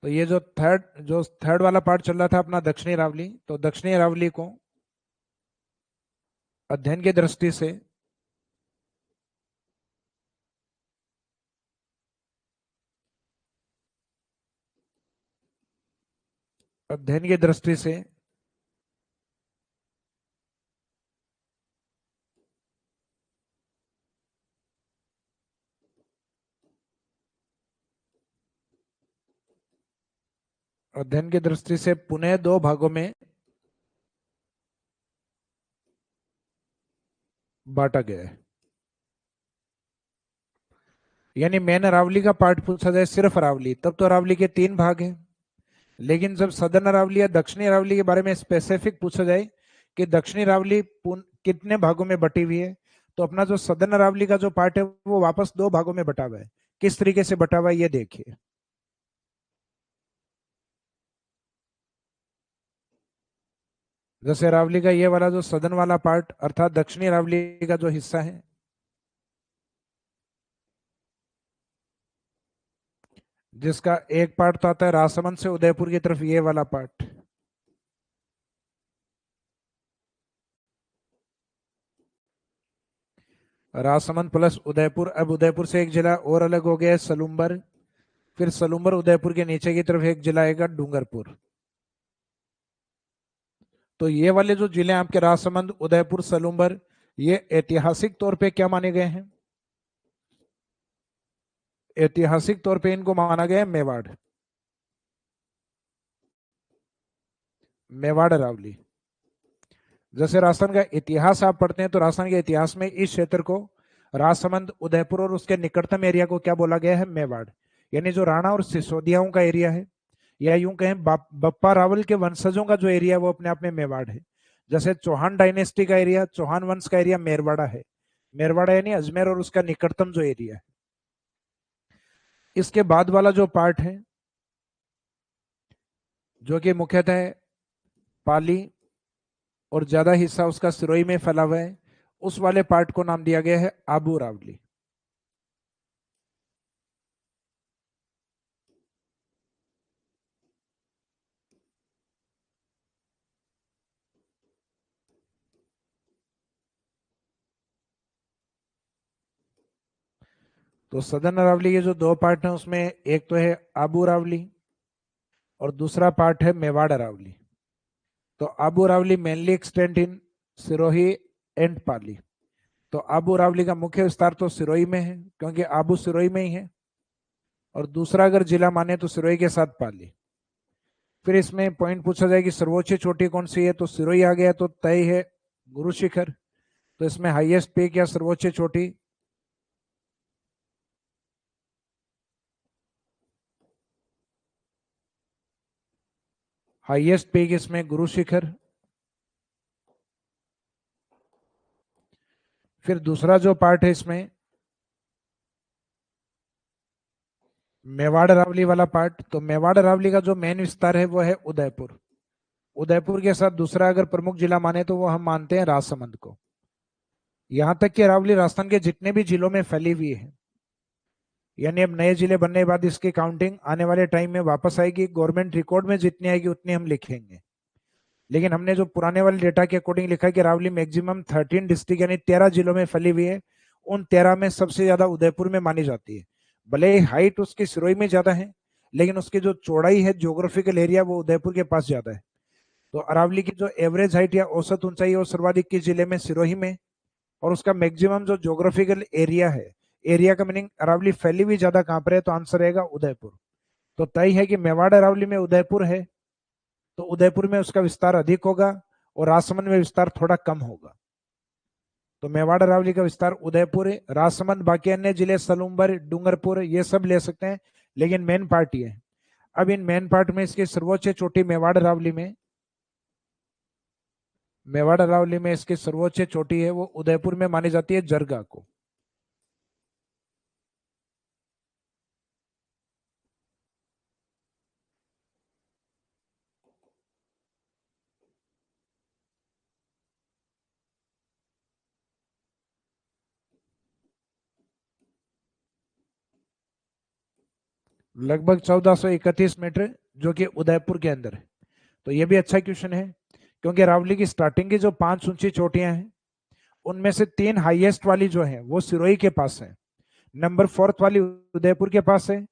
तो ये जो थर्ड वाला पार्ट चल रहा था अपना दक्षिणी अरावली, तो दक्षिणी अरावली को अध्ययन की दृष्टि से, अध्ययन की दृष्टि से अध्ययन की दृष्टि से पुनः दो भागों में बांटा गया है। यानी मेन अरावली का पार्ट पूछा जाए, सिर्फ अरावली, तब तो अरावली के तीन भाग हैं। लेकिन जब सदर्न अरावली या दक्षिणी अरावली के बारे में स्पेसिफिक पूछा जाए कि दक्षिणी अरावली कितने भागों में बटी हुई है, तो अपना जो सदर्न अरावली का जो पार्ट है वो वापस दो भागों में बटा हुआ है। किस तरीके से बटा हुआ है ये देखिए। जैसे अरावली का ये वाला जो सदर्न वाला पार्ट, अर्थात दक्षिणी अरावली का जो हिस्सा है, जिसका एक पार्ट तो आता है राजसमंद से उदयपुर की तरफ, ये वाला पार्ट, राजसमंद प्लस उदयपुर। अब उदयपुर से एक जिला और अलग हो गया है, सलूम्बर। फिर सलूम्बर उदयपुर के नीचे की तरफ एक जिला आएगा, डूंगरपुर। तो ये वाले जो जिले हैं आपके, राजसमंद, उदयपुर, सलूम्बर, ये ऐतिहासिक तौर पे क्या माने गए हैं? ऐतिहासिक तौर पे इनको माना गया है मेवाड़, मेवाड़ अरावली। जैसे राजस्थान का इतिहास आप पढ़ते हैं, तो राजस्थान के इतिहास में इस क्षेत्र को, राजसमंद, उदयपुर और उसके निकटतम एरिया को क्या बोला गया है? मेवाड़। यानी जो राणा और सिसोदियाओं का एरिया है, या यूं कहें बप्पा रावल के वंशजों का जो एरिया है, वो अपने आप में मेवाड़ है। जैसे चौहान डायनेस्टी का एरिया, चौहान वंश का एरिया मेरवाड़ा है। मेरवाड़ा यानी अजमेर और उसका निकटतम जो एरिया है। इसके बाद वाला जो पार्ट है, जो कि मुख्यतः पाली और ज्यादा हिस्सा उसका सिरोही में फैला हुआ है, उस वाले पार्ट को नाम दिया गया है आबू रावली। तो सदर्न अरावली के जो दो पार्ट हैं उसमें एक तो है आबू अरावली और दूसरा पार्ट है मेवाड़ अरावली। तो Abu Aravalli mainly extend in Sirohi and Pali. तो आबू अरावली का मुख्य विस्तार तो सिरोही में है, क्योंकि आबू सिरोही में ही है, और दूसरा अगर जिला माने तो सिरोही के साथ पाली। फिर इसमें पॉइंट पूछा जाए कि सर्वोच्च चोटी कौन सी है, तो सिरोही आ गया, तो तय है गुरु शिखर। तो इसमें हाईएस्ट पीक या सर्वोच्च चोटी हाईएस्ट पीक इसमें गुरु शिखर। फिर दूसरा जो पार्ट है इसमें मेवाड़ अरावली वाला पार्ट, तो मेवाड़ अरावली का जो मेन विस्तार है वो है उदयपुर। उदयपुर के साथ दूसरा अगर प्रमुख जिला माने तो वो हम मानते हैं राजसमंद को। यहां तक कि अरावली राजस्थान के जितने भी जिलों में फैली हुई है, यानी अब नए जिले बनने के बाद इसकी काउंटिंग आने वाले टाइम में वापस आएगी, गवर्नमेंट रिकॉर्ड में जितनी आएगी उतनी हम लिखेंगे। लेकिन हमने जो पुराने वाले डेटा के अकॉर्डिंग लिखा है कि अरावली मैक्सिमम 13 डिस्ट्रिक्ट यानी 13 जिलों में फैली हुई है। उन 13 में सबसे ज्यादा उदयपुर में मानी जाती है। भले ही हाइट उसकी सिरोही में ज्यादा है, लेकिन उसकी जो चौड़ाई है, ज्योग्राफिकल एरिया, वो उदयपुर के पास ज्यादा है। तो अरावली की जो एवरेज हाइट या औसत ऊंचाई है वो सर्वाधिक किस जिले में, सिरोही में। और उसका मैक्सिमम जो ज्योग्राफिकल एरिया है, एरिया का मीनिंग अरावली फैली हुई ज्यादा कहां पर है, तो आंसर रहेगा उदयपुर। तो तय है कि मेवाड़ अरावली में उदयपुर है, तो उदयपुर में उसका विस्तार अधिक होगा और राजसमंद में विस्तार थोड़ा कम होगा। तो मेवाड़ अरावली का विस्तार उदयपुर है, राजसमंद बाकी अन्य जिले सलूम्बर, डूंगरपुर ये सब ले सकते हैं, लेकिन मेन पार्ट ये है। अब इन मेन पार्ट में इसकी सर्वोच्च चोटी मेवाड़ अरावली में इसकी सर्वोच्च चोटी है वो उदयपुर में मानी जाती है, जरगा को। लगभग 1431 मीटर, जो कि उदयपुर के अंदर है। तो ये भी अच्छा क्वेश्चन है, क्योंकि अरावली की स्टार्टिंग की जो 5 ऊंची चोटियां हैं, उनमें से 3 हाईएस्ट वाली जो है वो सिरोही के पास है, नंबर 4th वाली उदयपुर के पास है,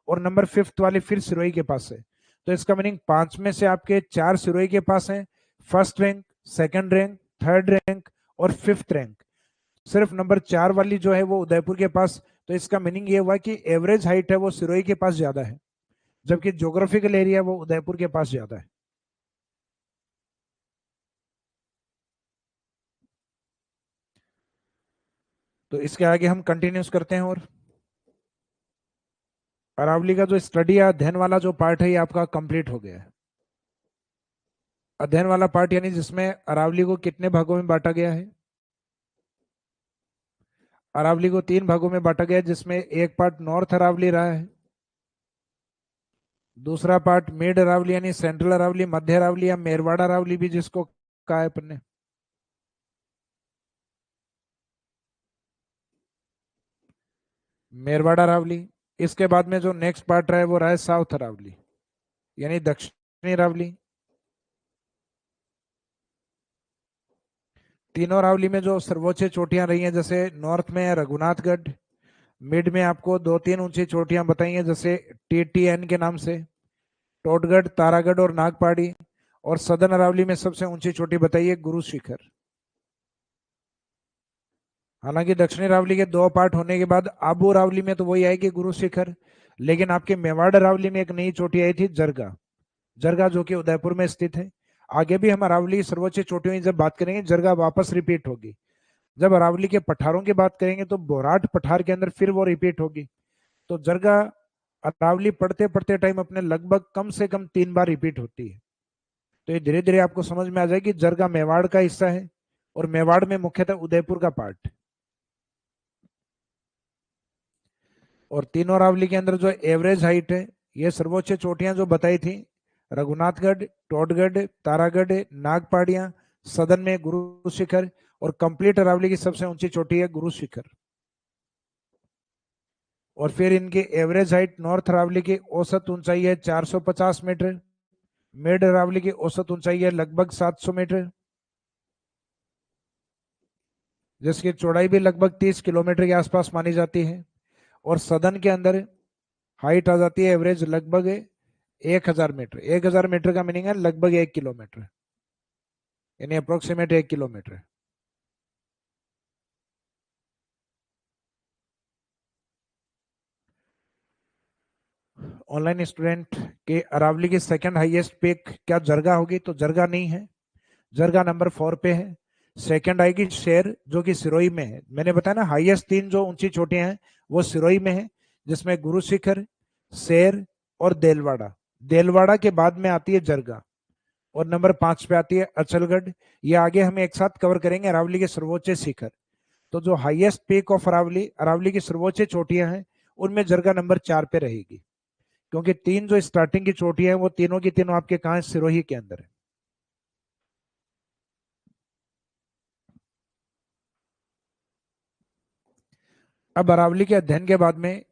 और नंबर 5th वाली फिर सिरोही के पास है। तो इसका मीनिंग 5 में से आपके 4 सिरोही के पास है, first rank, second rank, third rank और 5th रैंक सिर्फ नंबर 4 वाली जो है वो उदयपुर के पास। तो इसका मीनिंग ये हुआ कि एवरेज हाइट है वो सिरोही के पास ज्यादा है, जबकि ज्योग्राफिकल एरिया वो उदयपुर के पास ज्यादा है। तो इसके आगे हम कंटिन्यूस करते हैं। और अरावली का जो स्टडी या अध्ययन वाला जो पार्ट है ये आपका कंप्लीट हो गया है। अध्ययन वाला पार्ट यानी जिसमें अरावली को कितने भागों में बांटा गया है, अरावली को 3 भागों में बांटा गया है, जिसमें एक पार्ट नॉर्थ अरावली रहा है, दूसरा पार्ट मिड अरावली यानी सेंट्रल अरावली, मध्य अरावली या मेरवाड़ा अरावली भी जिसको कहा है अपन ने, मेरवाड़ा अरावली। इसके बाद में जो नेक्स्ट पार्ट रहा है वो रहा है साउथ अरावली यानी दक्षिणी अरावली। तीनों अरावली में जो सर्वोच्च चोटियां रही हैं, जैसे नॉर्थ में है रघुनाथगढ़, मिड में आपको 2-3 ऊंची चोटियां बताई हैं जैसे TTN के नाम से, टोटगढ़, तारागढ़ और नागपाड़ी, और सदर्न अरावली में सबसे ऊंची चोटी बताई है गुरु शिखर। हालांकि दक्षिणी अरावली के 2 पार्ट होने के बाद आबू अरावली में तो वही आएगी गुरु शिखर, लेकिन आपके मेवाड़ अरावली में एक नई चोटी आई थी जरगा, जरगा जो कि उदयपुर में स्थित है। आगे भी हम अरावली सर्वोच्च चोटियों की जब बात करेंगे जरगा वापस रिपीट होगी। जब अरावली के पठारों की बात करेंगे तो बोराट पठार के अंदर फिर वो रिपीट होगी। तो जरगा अरावली पढ़ते पढ़ते टाइम अपने लगभग कम से कम 3 बार रिपीट होती है। तो ये धीरे धीरे आपको समझ में आ जाएगी जरगा मेवाड़ का हिस्सा है, और मेवाड़ में मुख्यतः उदयपुर का पार्ट। और तीनों अरावली के अंदर जो एवरेज हाइट है, ये सर्वोच्च चोटियां जो बताई थी, रघुनाथगढ़, टोटगढ़, तारागढ़, नागपाड़ियां, सदन में गुरु शिखर, और कंप्लीट अरावली की सबसे ऊंची चोटी है गुरु शिखर। और फिर इनकी एवरेज हाइट, नॉर्थ अरावली की औसत ऊंचाई है 450 मीटर, मिड अरावली की औसत ऊंचाई है लगभग 700 मीटर, जिसकी चौड़ाई भी लगभग 30 किलोमीटर के आसपास मानी जाती है। और सदन के अंदर हाइट आ जाती है एवरेज लगभग 1000 मीटर। 1000 मीटर का मीनिंग है लगभग 1 किलोमीटर, यानी अप्रोक्सीमेट 1 किलोमीटर। ऑनलाइन स्टूडेंट के अरावली की सेकंड हाईएस्ट पीक क्या जरगा होगी? तो जरगा नहीं है, जरगा नंबर 4 पे है। सेकंड आएगी शेर, जो कि सिरोही में है। मैंने बताया ना हाईएस्ट 3 जो ऊंची चोटियां हैं वो सिरोही में है, जिसमें गुरु शिखर, शेर और देलवाड़ा। देलवाड़ा के बाद में आती है जरगा और नंबर 5 पे आती है अचलगढ़। ये आगे हम एक साथ कवर करेंगे अरावली के सर्वोच्च शिखर। तो जो highest peak of Aravalli, Aravalli की सर्वोच्च चोटियां हैं, उनमें जरगा नंबर 4 पे रहेगी, क्योंकि 3 जो स्टार्टिंग की चोटियां हैं वो तीनों की तीनों आपके कहा है? सिरोही के अंदर है। अब अरावली के अध्ययन के बाद में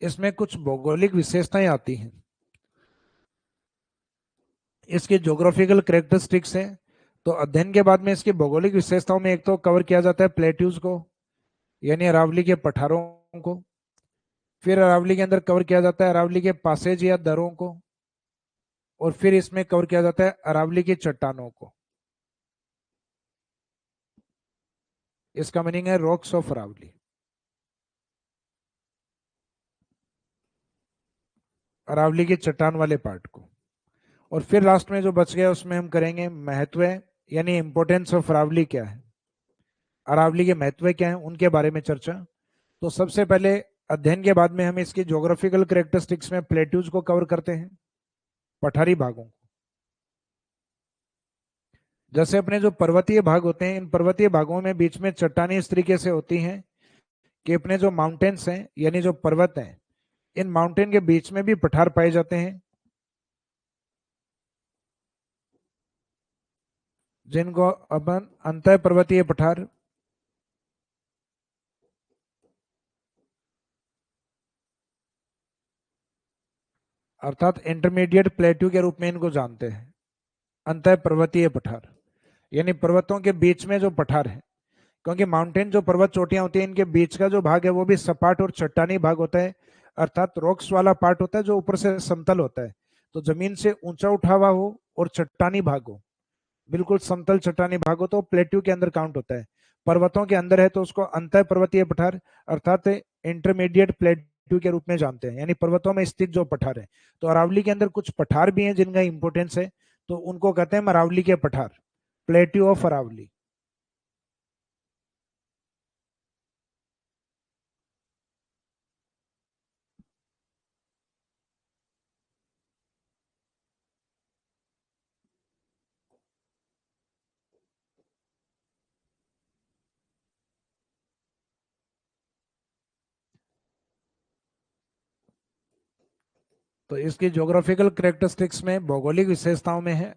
इसमें कुछ भौगोलिक विशेषताएं आती हैं। इसकी ज्योग्राफिकल करेक्टरिस्टिक्स हैं। तो अध्ययन के बाद में इसकी भौगोलिक विशेषताओं में एक तो कवर किया जाता है प्लेट्यूज को, यानी अरावली के पठारों को। फिर अरावली के अंदर कवर किया जाता है अरावली के पासेज या दरों को। और फिर इसमें कवर किया जाता है अरावली की चट्टानों को। इसका मीनिंग है रॉक्स ऑफ अरावली, अरावली की चट्टान वाले पार्ट को। और फिर लास्ट में जो बच गया उसमें हम करेंगे महत्व, यानी इंपोर्टेंस ऑफ अरावली क्या है, अरावली के महत्व क्या है, उनके बारे में चर्चा। तो सबसे पहले अध्ययन के बाद में हम इसकी ज्योग्राफिकल करेक्टरिस्टिक्स में प्लेट्यूज को कवर करते हैं, पठारी भागों को। जैसे अपने जो पर्वतीय भाग होते हैं, इन पर्वतीय भागों में बीच में चट्टानी इस तरीके से होती हैं कि अपने जो माउंटेन्स हैं, यानी जो पर्वत हैं, इन माउंटेन के बीच में भी पठार पाए जाते हैं, जिनको अपन अंतः पर्वतीय पठार अर्थात इंटरमीडिएट प्लेट्यू के रूप में इनको जानते हैं। अंतः पर्वतीय पठार यानी पर्वतों के बीच में जो पठार है, क्योंकि माउंटेन जो पर्वत चोटियां होती हैं, इनके बीच का जो भाग है वो भी सपाट और चट्टानी भाग होता है, अर्थात रॉक्स वाला पार्ट होता है जो ऊपर से समतल होता है। तो जमीन से ऊंचा उठा हुआ हो और चट्टानी भाग हो, बिल्कुल समतल चट्टानी भाग हो, तो प्लेट्यू के अंदर काउंट होता है। पर्वतों के अंदर है तो उसको अंतः पर्वतीय पठार अर्थात इंटरमीडिएट प्लेट्यू के रूप में जानते हैं, यानी पर्वतों में स्थित जो पठार है। तो अरावली के अंदर कुछ पठार भी हैं जिनका इंपोर्टेंस है, तो उनको कहते हैं अरावली के पठार, प्लेट्यू ऑफ अरावली। तो इसकी ज्योग्राफिकल करेक्टरिस्टिक्स में भौगोलिक विशेषताओं में है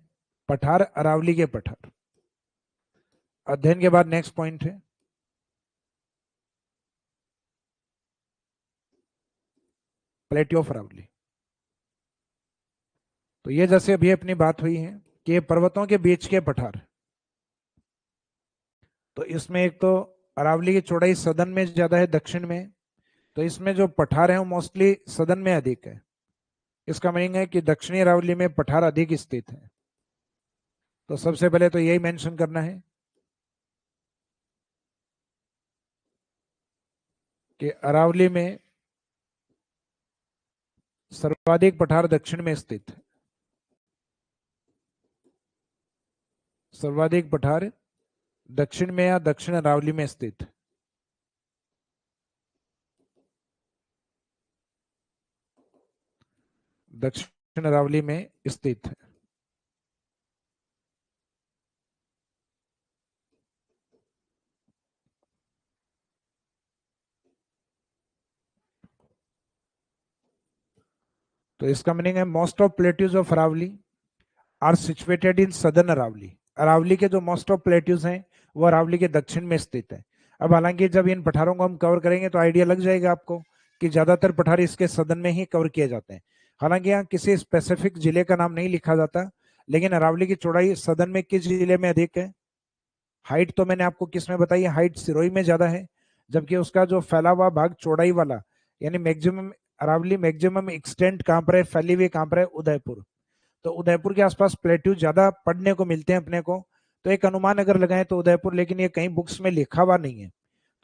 पठार, अरावली के पठार। अध्ययन के बाद नेक्स्ट पॉइंट है प्लेट्यू ऑफ अरावली। तो ये जैसे अभी अपनी बात हुई है कि ये पर्वतों के बीच के पठार, तो इसमें एक तो अरावली की चौड़ाई सदन में ज्यादा है, दक्षिण में, तो इसमें जो पठार है वो मोस्टली सदन में अधिक है। इसका मीनिंग है कि दक्षिणी अरावली में पठार अधिक स्थित है। तो सबसे पहले तो यही मेंशन करना है कि अरावली में सर्वाधिक पठार दक्षिण में स्थित है। सर्वाधिक पठार दक्षिण में या दक्षिण अरावली में स्थित है। दक्षिण अरावली में स्थित है। तो इसका मीनिंग है most of plateaus of Aravalli are situated in southern Aravalli. Aravalli के जो मोस्ट ऑफ प्लेट्यूज हैं वो अरावली के दक्षिण में स्थित है। अब हालांकि जब इन पठारों को हम कवर करेंगे तो आइडिया लग जाएगा आपको कि ज्यादातर पठार इसके सदन में ही कवर किए जाते हैं। हालांकि यहाँ किसी स्पेसिफिक जिले का नाम नहीं लिखा जाता, लेकिन अरावली की चौड़ाई सदन में किस जिले में अधिक है? हाइट तो मैंने आपको किस में बताई है, हाइट सिरोही में ज्यादा है, जबकि उसका जो फैला हुआ भाग चौड़ाई वाला यानी मैक्सिमम अरावली मैक्सिमम एक्सटेंट कहाँ पर है, फैली हुई कहाँ पर है, उदयपुर। तो उदयपुर के आसपास प्लेट्यू ज्यादा पढ़ने को मिलते हैं अपने को, तो एक अनुमान अगर लगाएं तो उदयपुर, लेकिन ये कहीं बुक्स में लिखा हुआ नहीं है।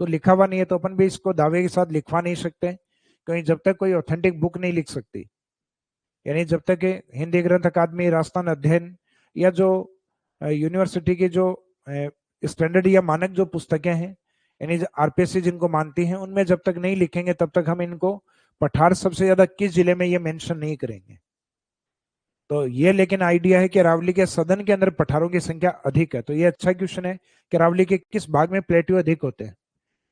तो लिखा हुआ नहीं है तो अपन भी इसको दावे के साथ लिखवा नहीं सकते, कहीं जब तक कोई ऑथेंटिक बुक नहीं लिख सकती, यानी जब तक कि हिंदी ग्रंथ अकादमी, राजस्थान अध्ययन या जो यूनिवर्सिटी की जो स्टैंडर्ड या मानक जो पुस्तकें हैं, यानी आरपीएससी जिनको मानती हैं, उनमें जब तक नहीं लिखेंगे तब तक हम इनको पठार सबसे ज्यादा किस जिले में ये मेंशन नहीं करेंगे। तो ये लेकिन आइडिया है कि अरावली के सदन के अंदर पठारों की संख्या अधिक है। तो ये अच्छा क्वेश्चन है कि अरावली के किस भाग में प्लेट्यू अधिक होते हैं।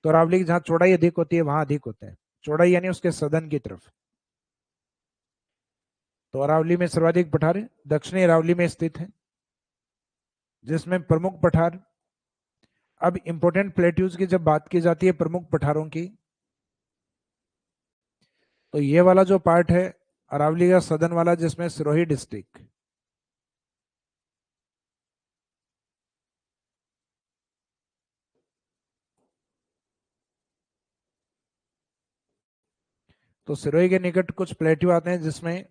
तो अरावली की जहां चौड़ाई अधिक होती है वहां अधिक होते हैं, चौड़ाई यानी उसके सदन की तरफ। तो अरावली में सर्वाधिक पठार दक्षिणी अरावली में स्थित है, जिसमें प्रमुख पठार, अब इंपोर्टेंट प्लेट्यूज की जब बात की जाती है प्रमुख पठारों की, तो ये वाला जो पार्ट है अरावली का सदन वाला, जिसमें सिरोही डिस्ट्रिक्ट, तो सिरोही के निकट कुछ प्लेट्यू आते हैं, जिसमें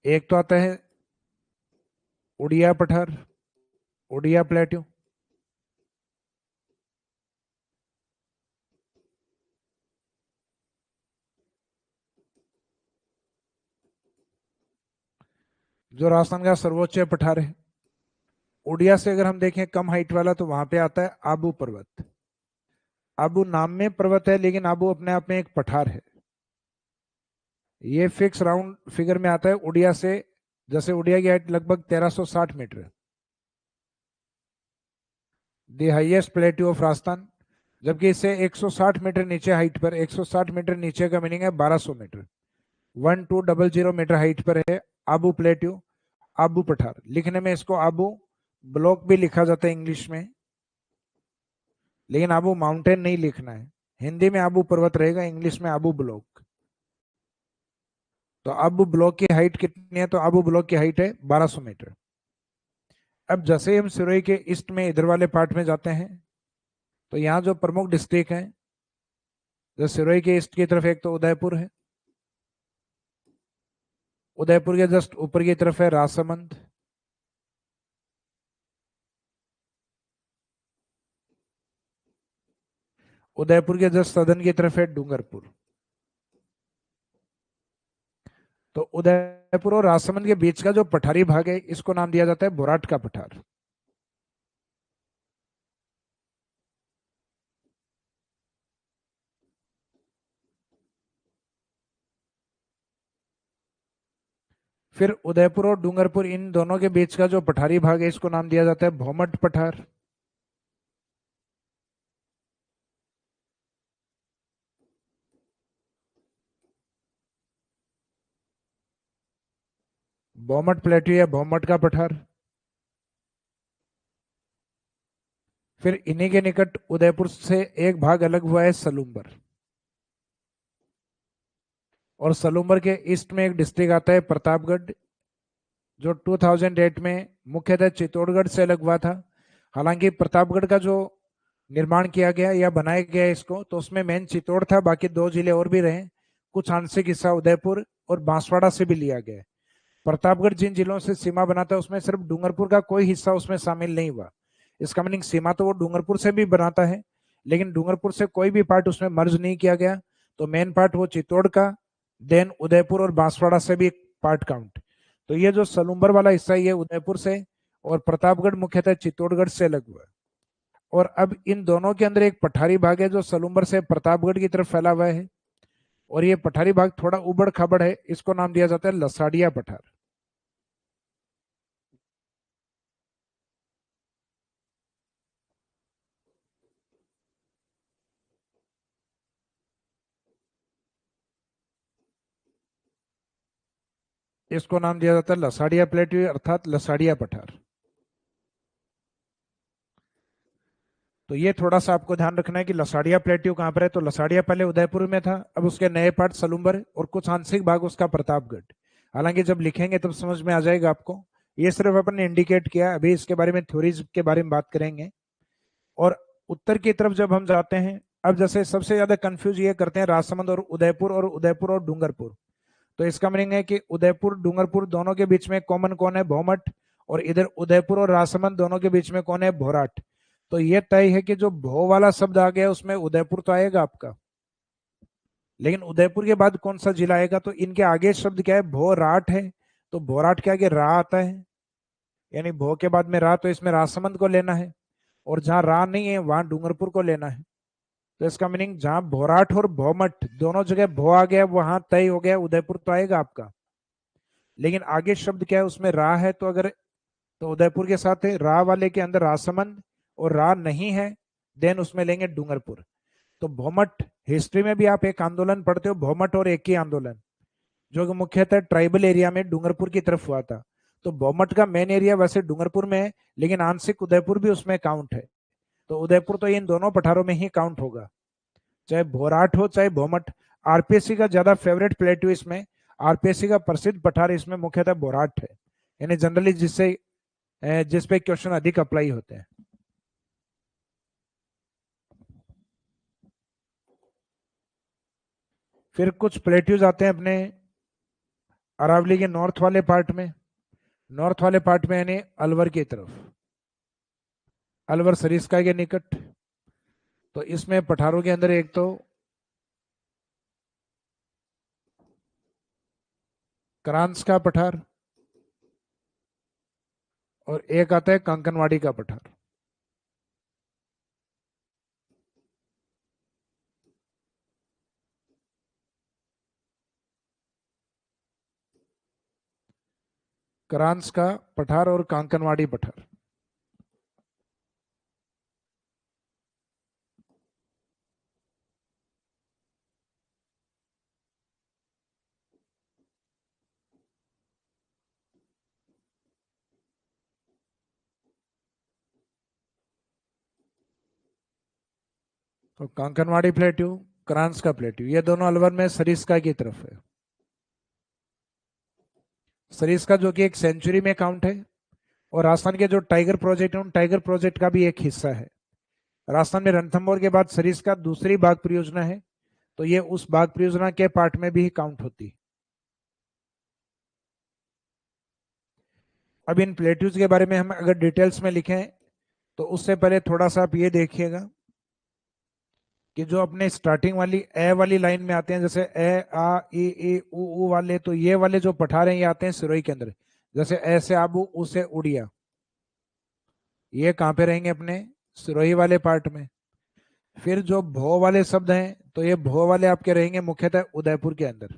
एक तो आता है उड़िया पठार, उड़िया प्लेट्यू, जो राजस्थान का सर्वोच्च पठार है। उड़िया से अगर हम देखें कम हाइट वाला, तो वहां पे आता है आबू पर्वत। आबू नाम में पर्वत है, लेकिन आबू अपने आप में एक पठार है। ये फिक्स राउंड फिगर में आता है उड़िया से, जैसे उड़िया की हाइट लगभग 1360 मीटर है, the highest plateau of Rajasthan, जबकि इससे 160 मीटर नीचे हाइट पर, 160 मीटर नीचे का मीनिंग है 1200 मीटर, 1200 मीटर हाइट पर है आबू प्लेट्यू, आबू पठार। लिखने में इसको आबू ब्लॉक भी लिखा जाता है इंग्लिश में, लेकिन आबू माउंटेन नहीं लिखना है, हिंदी में आबू पर्वत रहेगा, इंग्लिश में आबू ब्लॉक। तो आबू ब्लॉक की हाइट कितनी है, तो आबू ब्लॉक की हाइट है 1200 मीटर। अब जैसे हम सिरोही के ईस्ट में इधर वाले पार्ट में जाते हैं, तो यहाँ जो प्रमुख डिस्ट्रिक्ट है, जो सिरोही के ईस्ट की तरफ, एक तो उदयपुर है, उदयपुर के जस्ट ऊपर की तरफ है राजसमंद, उदयपुर के जस्ट सदन की तरफ है डूंगरपुर। तो उदयपुर और राजसमंद के बीच का जो पठारी भाग है, इसको नाम दिया जाता है बोराट का पठार। फिर उदयपुर और डूंगरपुर, इन दोनों के बीच का जो पठारी भाग है, इसको नाम दिया जाता है भौमट पठार। भौमट प्लेट्यू या भौमट का पठार। फिर इन्हीं के निकट उदयपुर से एक भाग अलग हुआ है सलूम्बर, और सलूम्बर के ईस्ट में एक डिस्ट्रिक्ट आता है प्रतापगढ़, जो 2008 में मुख्यतः चित्तौड़गढ़ से अलग हुआ था। हालांकि प्रतापगढ़ का जो निर्माण किया गया या बनाया गया इसको, तो उसमें मेन चित्तौड़ था, बाकी दो जिले और भी रहे, कुछ आंशिक हिस्सा उदयपुर और बांसवाड़ा से भी लिया गया। प्रतापगढ़ जिन जिलों से सीमा बनाता है, उसमें सिर्फ डूंगरपुर का कोई हिस्सा उसमें शामिल नहीं हुआ। इसका मीनिंग सीमा तो वो डूंगरपुर से भी बनाता है, लेकिन डूंगरपुर से कोई भी पार्ट उसमें मर्ज नहीं किया गया। तो मेन पार्ट वो चित्तौड़ का, देन उदयपुर और बांसवाड़ा से भी एक पार्ट काउंट। तो ये जो सलूम्बर वाला हिस्सा, ये उदयपुर से, और प्रतापगढ़ मुख्यतः चित्तौड़गढ़ से अलग हुआ। और अब इन दोनों के अंदर एक पठारी भाग है, जो सलूम्बर से प्रतापगढ़ की तरफ फैला हुआ है, और ये पठारी भाग थोड़ा उबड़ खाबड़ है, इसको नाम दिया जाता है लसाड़िया पठार। इसको नाम दिया जाता है लसाड़िया प्लेट्यू, अर्थात लसाड़िया पठार। तो ये थोड़ा सा आपको ध्यान रखना है कि लसाड़िया प्लेट्यू कहाँ पर है। तो लसाड़िया पहले उदयपुर में था, अब उसके नए पार्ट सलूम्बर और कुछ आंशिक भाग उसका प्रतापगढ़। हालांकि जब लिखेंगे तब समझ में आ जाएगा आपको। ये सिर्फ अपन ने इंडिकेट किया, अभी इसके बारे में थ्योरीज के बारे में बात करेंगे। और उत्तर की तरफ जब हम जाते हैं, अब जैसे सबसे ज्यादा कंफ्यूज ये करते हैं राजसमंद और उदयपुर और डूंगरपुर। तो इसका मीनिंग है कि उदयपुर डूंगरपुर दोनों के बीच में कॉमन कौन है, भौमठ। और इधर उदयपुर और राजसमंद दोनों के बीच में कौन है, भोराट। तो ये तय है कि जो भो वाला शब्द आ गया उसमें उदयपुर तो आएगा आपका, लेकिन उदयपुर के बाद कौन सा जिला आएगा, तो इनके आगे शब्द क्या है, भोराट है। तो भोराट के आगे रा आता है, यानी भो के बाद में रा, तो इसमें राजसमंद को लेना है। और जहां रा नहीं है वहां डूंगरपुर को लेना है। तो इसका मीनिंग जहां भोराट और भौमठ दोनों जगह भो आ गया वहां तय हो गया, उदयपुर तो आएगा आपका। लेकिन आगे शब्द क्या है, उसमें रा है, तो अगर तो उदयपुर के साथ है, रा वाले के अंदर राजसमंद, और रा नहीं है देन उसमें लेंगे डूंगरपुर। तो भौमठ, हिस्ट्री में भी आप एक आंदोलन पढ़ते हो भौमठ और एक ही आंदोलन, जो कि मुख्यतः ट्राइबल एरिया में डूंगरपुर की तरफ हुआ था। तो भौमठ का मेन एरिया वैसे डूंगरपुर में है, लेकिन आंशिक उदयपुर भी उसमें काउंट है। तो उदयपुर तो इन दोनों पठारों में ही काउंट होगा, चाहे भोराट हो चाहे भौमठ। आरपीएससी का ज्यादा फेवरेट प्लेटू इसमें, आरपीएससी का प्रसिद्ध पठार इसमें मुख्यतः भोराट है, यानी जनरली जिससे जिस पे क्वेश्चन अधिक अप्लाई होते हैं। फिर कुछ प्लेट्यूज आते हैं अपने अरावली के नॉर्थ वाले पार्ट में, नॉर्थ वाले पार्ट में यानी अलवर की तरफ, अलवर सरिस्का के निकट। तो इसमें पठारों के अंदर एक तो क्रांस का पठार और एक आता है कंकनवाड़ी का पठार। क्रांस का पठार और कांकनवाड़ी पठार। तो कांकनवाड़ी प्लेट्यू, क्रांस का प्लेट्यू, ये दोनों अलवर में सरिस्का की तरफ है। सरिस्का जो कि एक सेंचुरी में काउंट है, और राजस्थान के जो टाइगर प्रोजेक्ट है उन टाइगर प्रोजेक्ट का भी एक हिस्सा है। राजस्थान में रणथंभौर के बाद सरिस्का दूसरी बाघ परियोजना है, तो ये उस बाघ परियोजना के पार्ट में भी काउंट होती। अब इन प्लेट्यूज के बारे में हम अगर डिटेल्स में लिखें, तो उससे पहले थोड़ा सा आप ये देखिएगा कि जो अपने स्टार्टिंग वाली ए वाली लाइन में आते हैं, जैसे ए आ ई उ वाले, तो ये वाले जो पठार हैं ये आते हैं सिरोही के अंदर। जैसे ऐसे आबू, उ से उड़िया, ये कहाँ पे रहेंगे, अपने सिरोही वाले पार्ट में। फिर जो भो वाले शब्द हैं, तो ये भो वाले आपके रहेंगे मुख्यतः उदयपुर के अंदर।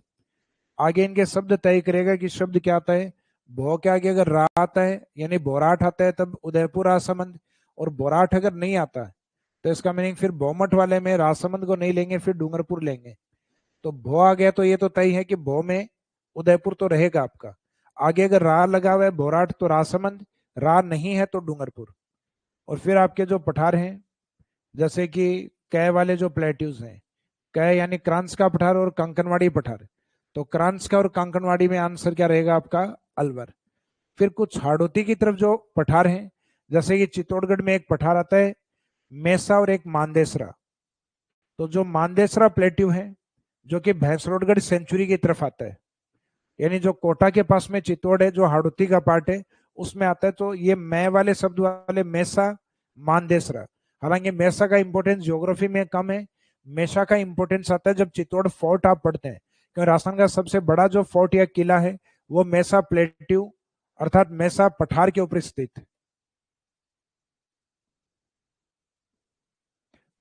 आगे इनके शब्द तय करेगा कि शब्द क्या आता है। भो के आगे अगर रा आता है यानी बोराट आता है तब उदयपुर राजसमंद, और बोराट अगर नहीं आता है तो इसका मीनिंग फिर भौमठ वाले में राजसमंद को नहीं लेंगे, फिर डूंगरपुर लेंगे। तो भो आ गया तो ये तो तय है कि भो में उदयपुर तो रहेगा आपका। आगे अगर रा लगा हुआ है बोराट तो राजसमंद, रा नहीं है तो डूंगरपुर। और फिर आपके जो पठार हैं, जैसे कि कै वाले जो प्लेट्यूज हैं, कै यानी क्रांस का पठार और कंकनवाड़ी पठार, तो क्रांस का और कंकनवाड़ी में आंसर क्या रहेगा आपका, अलवर। फिर कुछ हाड़ौती की तरफ जो पठार हैं, जैसे कि चित्तौड़गढ़ में एक पठार आता है मेसा और एक मानदेसरा। तो जो मानदेसरा प्लेट्यू है जो कि भैंसरोडगढ़ सेंचुरी की तरफ आता है, यानी जो कोटा के पास में चित्तौड़ है जो हाड़ौती का पार्ट है उसमें आता है, तो ये मैं वाले शब्द वाले मेसा मानदेसरा। हालांकि मेसा का इंपॉर्टेंस ज्योग्राफी में कम है, मेसा का इंपॉर्टेंस आता है जब चित्तौड़ फोर्ट आप पढ़ते हैं, क्योंकि राजस्थान का सबसे बड़ा जो फोर्ट या किला है वो मेसा प्लेट्यू अर्थात मेसा पठार के ऊपर स्थित है।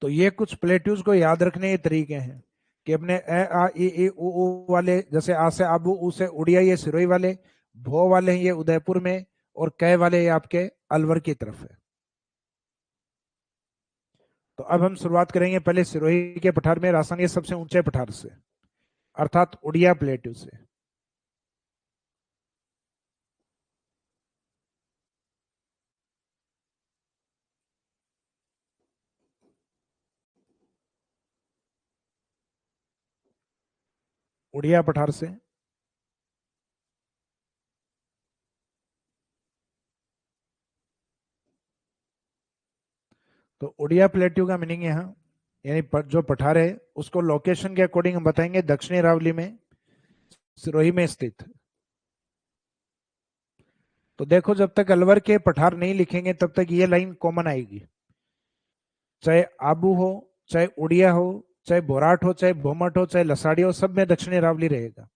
तो ये कुछ प्लेट्यूज को याद रखने के तरीके हैं कि अपने ए आ ई उ वाले, जैसे आ से आबू, उ से उड़िया, ये सिरोही वाले। भो वाले हैं ये उदयपुर में, और कै वाले ये आपके अलवर की तरफ है। तो अब हम शुरुआत करेंगे पहले सिरोही के पठार में, राजस्थान के सबसे ऊंचे पठार से, अर्थात उड़िया प्लेट्यू से। उड़िया पठार से। तो उड़िया प्लेट्यू का मीनिंग यहाँ यानी जो पठार है उसको लोकेशन के अकॉर्डिंग हम बताएंगे दक्षिणी अरावली में, सिरोही में स्थित। तो देखो जब तक अलवर के पठार नहीं लिखेंगे तब तक ये लाइन कॉमन आएगी, चाहे आबू हो, चाहे उड़िया हो, चाहे बोराट हो, चाहे भोमट हो, चाहे लसाड़ी हो, सब में दक्षिणी अरावली रहेगा,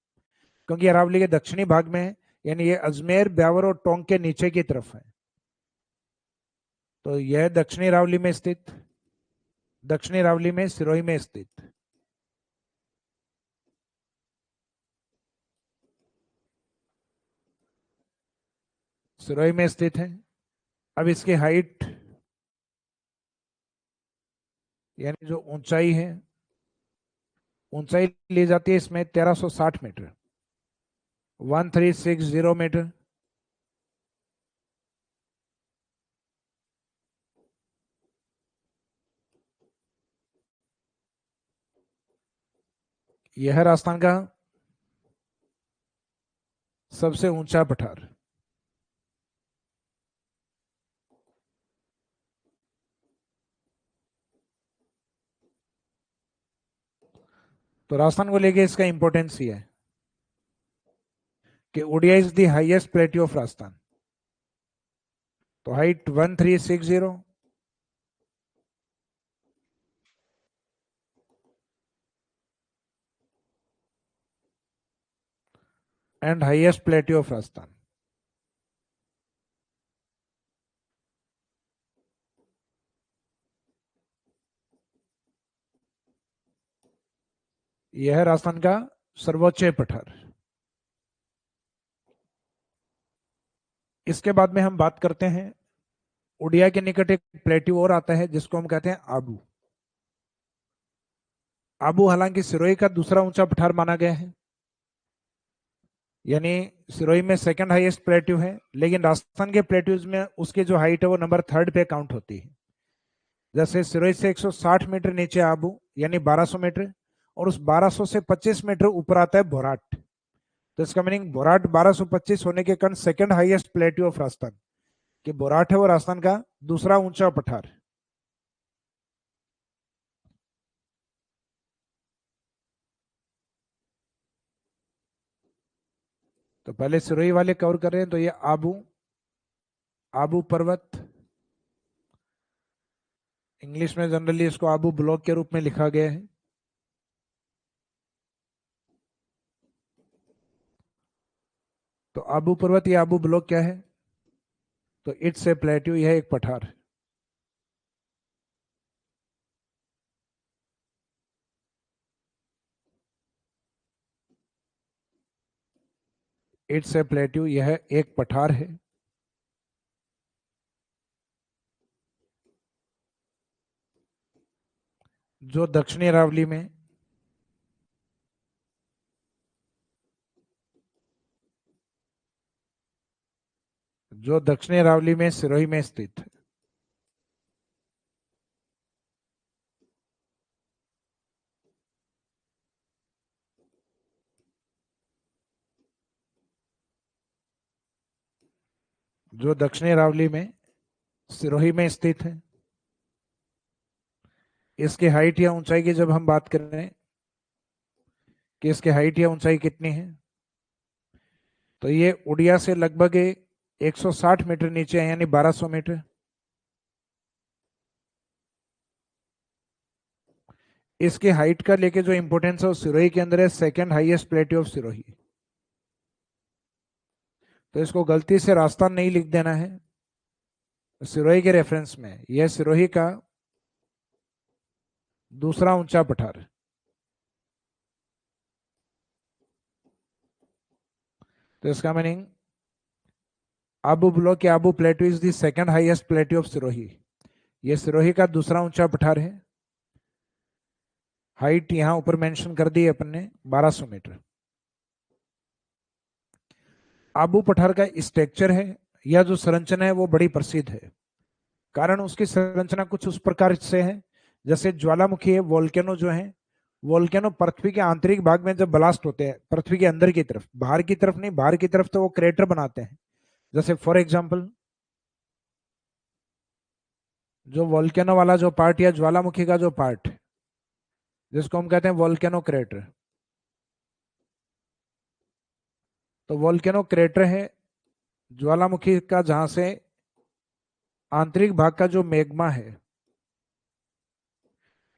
क्योंकि अरावली के दक्षिणी भाग में है, यानी ये अजमेर, ब्यावर और टोंक के नीचे की तरफ है। तो यह दक्षिणी अरावली में स्थित, दक्षिणी अरावली में सिरोही में स्थित। सिरोही में स्थित है। अब इसकी हाइट यानी जो ऊंचाई है, ऊंचाई ली जाती है इसमें 1360 मीटर, 1360 मीटर। यह है राजस्थान का सबसे ऊंचा पठार। तो राजस्थान को लेके इसका इंपॉर्टेंस ये है कि Uriya is the highest plateau of Rajasthan. तो height 1360 and highest plateau of Rajasthan. यह है राजस्थान का सर्वोच्च पठार। इसके बाद में हम बात करते हैं उड़िया के निकट एक प्लेट्यू और आता है जिसको हम कहते हैं आबू। आबू हालांकि सिरोही का दूसरा ऊंचा पठार माना गया है, यानी सिरोही में सेकंड हाईएस्ट प्लेट्यू है, लेकिन राजस्थान के प्लेट्यूज में उसकी जो हाइट है वो नंबर 3rd पे काउंट होती है। जैसे सिरोही से 160 मीटर नीचे आबू यानी 1200 मीटर, और उस 1200 से 25 मीटर ऊपर आता है बोराट। तो इसका मीनिंग बोराट 1225 होने के कारण second highest plateau of Rajasthan, कि बोराट है वो राजस्थान का दूसरा ऊंचा पठार। तो पहले सिरोही वाले कवर कर रहे हैं। तो ये आबू, आबू पर्वत, इंग्लिश में जनरली इसको आबू ब्लॉक के रूप में लिखा गया है। तो आबू पर्वत या आबू ब्लॉक क्या है? तो इट्स ए प्लेट्यू, यह एक पठार। इट्स ए प्लेट्यू, यह एक पठार है। जो दक्षिणी अरावली में जो दक्षिणी अरावली में सिरोही में स्थित है। जो दक्षिणी अरावली में सिरोही में स्थित है। इसकी हाइट या ऊंचाई की जब हम बात कर रहे हैं कि इसकी हाइट या ऊंचाई कितनी है, तो ये उड़िया से लगभग 160 मीटर नीचे है, यानी 1200 मीटर। इसके हाइट का लेके जो इंपोर्टेंस है वो सिरोही के अंदर है, second highest plateau of Sirohi. तो इसको गलती से राजस्थान नहीं लिख देना है, सिरोही के रेफरेंस में। यह सिरोही का दूसरा ऊंचा पठार। तो इसका मीनिंग आबू ब्लॉक या Abu plateau is the second highest plateau of Sirohi. यह सिरोही का दूसरा ऊंचा पठार है। हाइट यहां ऊपर मेंशन कर दी है अपन ने, 1200 मीटर। आबू पठार का स्ट्रक्चर है या जो संरचना है वो बड़ी प्रसिद्ध है। कारण उसकी संरचना कुछ उस प्रकार से है जैसे ज्वालामुखी है, वोल्केनो जो है, वोल्केनो पृथ्वी के आंतरिक भाग में जब ब्लास्ट होते हैं, पृथ्वी के अंदर की तरफ, बाहर की तरफ नहीं, बाहर की तरफ तो वो क्रेटर बनाते हैं। जैसे फॉर एग्जाम्पल जो वोल्केनो वाला जो पार्ट या ज्वालामुखी का जो पार्ट जिसको हम कहते हैं वोल्केनो क्रेटर। तो वोल्केनो क्रेटर है ज्वालामुखी का जहां से आंतरिक भाग का जो मैग्मा है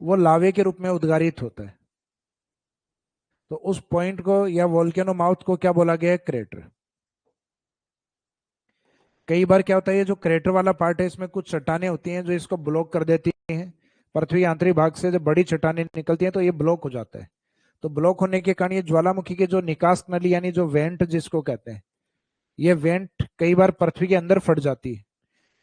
वो लावे के रूप में उद्गारित होता है। तो उस पॉइंट को या वोल्केनो माउथ को क्या बोला गया है? क्रेटर। कई बार क्या होता है, ये जो क्रेटर वाला पार्ट है इसमें कुछ चट्टानें होती हैं जो इसको ब्लॉक कर देती हैं। पृथ्वी के आंतरिक भाग से जब बड़ी चट्टानें निकलती हैं तो ये ब्लॉक हो जाता है। तो ब्लॉक होने के कारण ये ज्वालामुखी के जो निकास नली यानी जो वेंट जिसको कहते हैं, ये वेंट कई बार पृथ्वी के अंदर फट जाती है।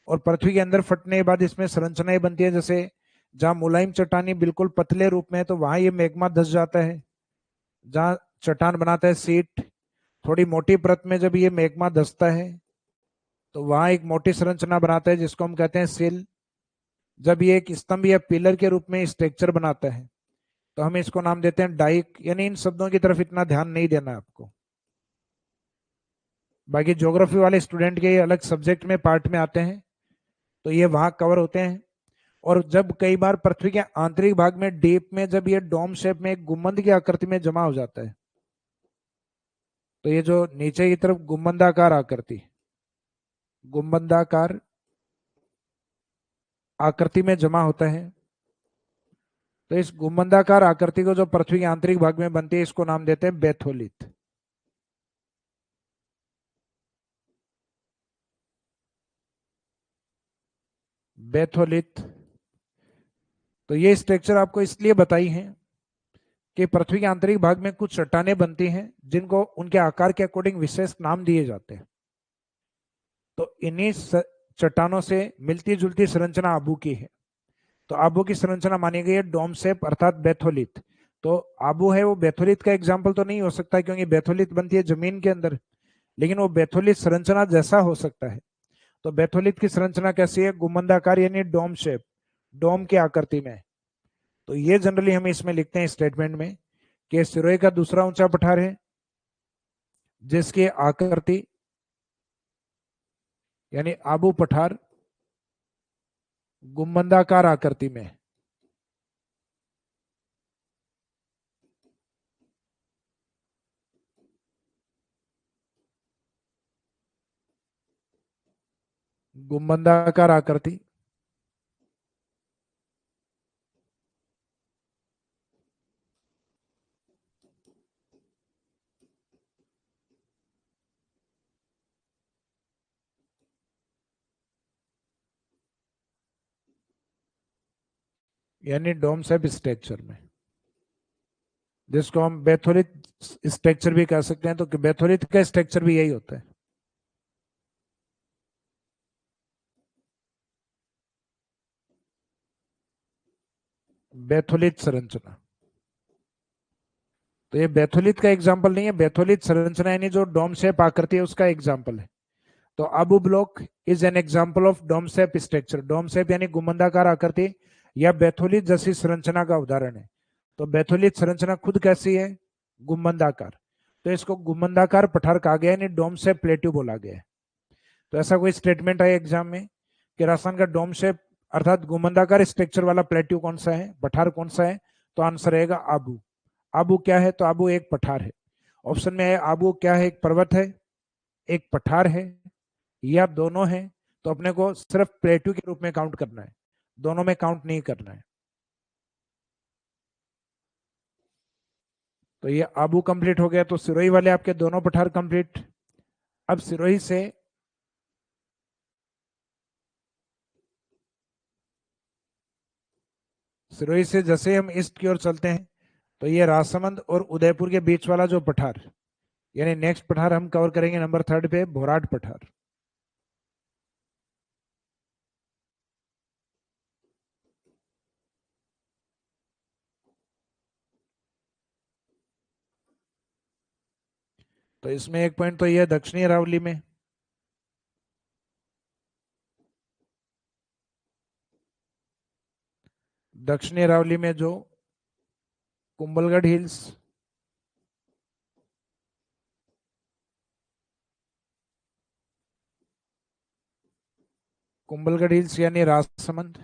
और पृथ्वी के अंदर फटने के बाद इसमें संरचनाएं बनती है, जैसे जहां मुलायम चट्टानी बिल्कुल पतले रूप में है तो वहां ये मैग्मा धस जाता है। जहां चट्टान बनाता है सीट, थोड़ी मोटी परत में जब ये मैग्मा धसता है तो वहां एक मोटी संरचना बनाता है जिसको हम कहते हैं सिल। जब ये एक स्तंभ या पिलर के रूप में स्ट्रक्चर बनाता है तो हम इसको नाम देते हैं डाइक। यानी इन शब्दों की तरफ इतना ध्यान नहीं देना है आपको, बाकी ज्योग्राफी वाले स्टूडेंट के अलग सब्जेक्ट में पार्ट में आते हैं तो ये वहां कवर होते हैं। और जब कई बार पृथ्वी के आंतरिक भाग में डीप में जब ये डोम शेप में एक गुम्बद की आकृति में जमा हो जाता है तो ये जो नीचे की तरफ गुम्बदाकार आकृति, गुम्बदाकार आकृति में जमा होता है, तो इस गुम्बदाकार आकृति को जो पृथ्वी के आंतरिक भाग में बनती है इसको नाम देते हैं बेथोलिथ। बेथोलिथ। तो ये स्ट्रक्चर आपको इसलिए बताई है कि पृथ्वी के आंतरिक भाग में कुछ चट्टानें बनती हैं जिनको उनके आकार के अकॉर्डिंग विशेष नाम दिए जाते हैं। तो इन्हीं चट्टानों से मिलती जुलती संरचना आबू की है। तो आबू की संरचना मानी गई है डोम शेप अर्थात बेथोलिथ। तो आबू है वो बेथोलिथ का एग्जाम्पल तो नहीं हो सकता क्योंकि बेथोलिथ बनती है जमीन के अंदर, लेकिन वो बेथोलिथ संरचना जैसा हो सकता है। तो बेथोलिथ की संरचना कैसी है? गुम्बदाकार यानी डोम शेप, डोम की आकृति में। तो ये जनरली हम इसमें लिखते हैं स्टेटमेंट में कि सिरोही का दूसरा ऊंचा पठार है जिसकी आकृति यानी आबू पठार गुम्बदाकार आकृति में। गुम्बदाकार आकृति यानी डोम शेप स्ट्रक्चर में, जिसको हम बेथोलिथ स्ट्रक्चर भी कह सकते हैं। तो बेथोलिथ का स्ट्रक्चर भी यही होता है। बेथोलिथ संरचना, तो ये बेथोलिथ का एग्जाम्पल नहीं है, बेथोलिथ संरचना यानी जो डोम शेप आकृति है उसका एग्जाम्पल है। तो Abu block is an example of dome shape structure. Dome shape यानी गुम्बदाकार आकृति या बेथोलिथ जैसी संरचना का उदाहरण है। तो बेथोलिथ संरचना खुद कैसी है? गुम्बदाकार। तो इसको गुम्बदाकार पठार कहा गया यानी डोम शेप प्लेट्यू बोला गया है। तो ऐसा कोई स्टेटमेंट है एग्जाम में कि राजस्थान का डोम शेप अर्थात गुम्बदाकार स्ट्रक्चर वाला प्लेट्यू कौन सा है, पठार कौन सा है? तो आंसर रहेगा आबू। आबू क्या है? तो आबू एक पठार है। ऑप्शन में है आबू क्या है? एक पर्वत है, एक पठार है, या दोनों है? तो अपने को सिर्फ प्लेट्यू के रूप में काउंट करना है, दोनों में काउंट नहीं करना है। तो ये आबू कंप्लीट हो गया। तो सिरोही वाले आपके दोनों पठार कंप्लीट। अब सिरोही से जैसे हम ईस्ट की ओर चलते हैं तो ये राजसमंद और उदयपुर के बीच वाला जो पठार यानी नेक्स्ट पठार हम कवर करेंगे नंबर 3 पे, भोराट पठार। तो इसमें एक पॉइंट तो ये दक्षिणी अरावली में, दक्षिणी अरावली में जो कुंभलगढ़ हिल्स, कुंभलगढ़ हिल्स यानी राजसमंद,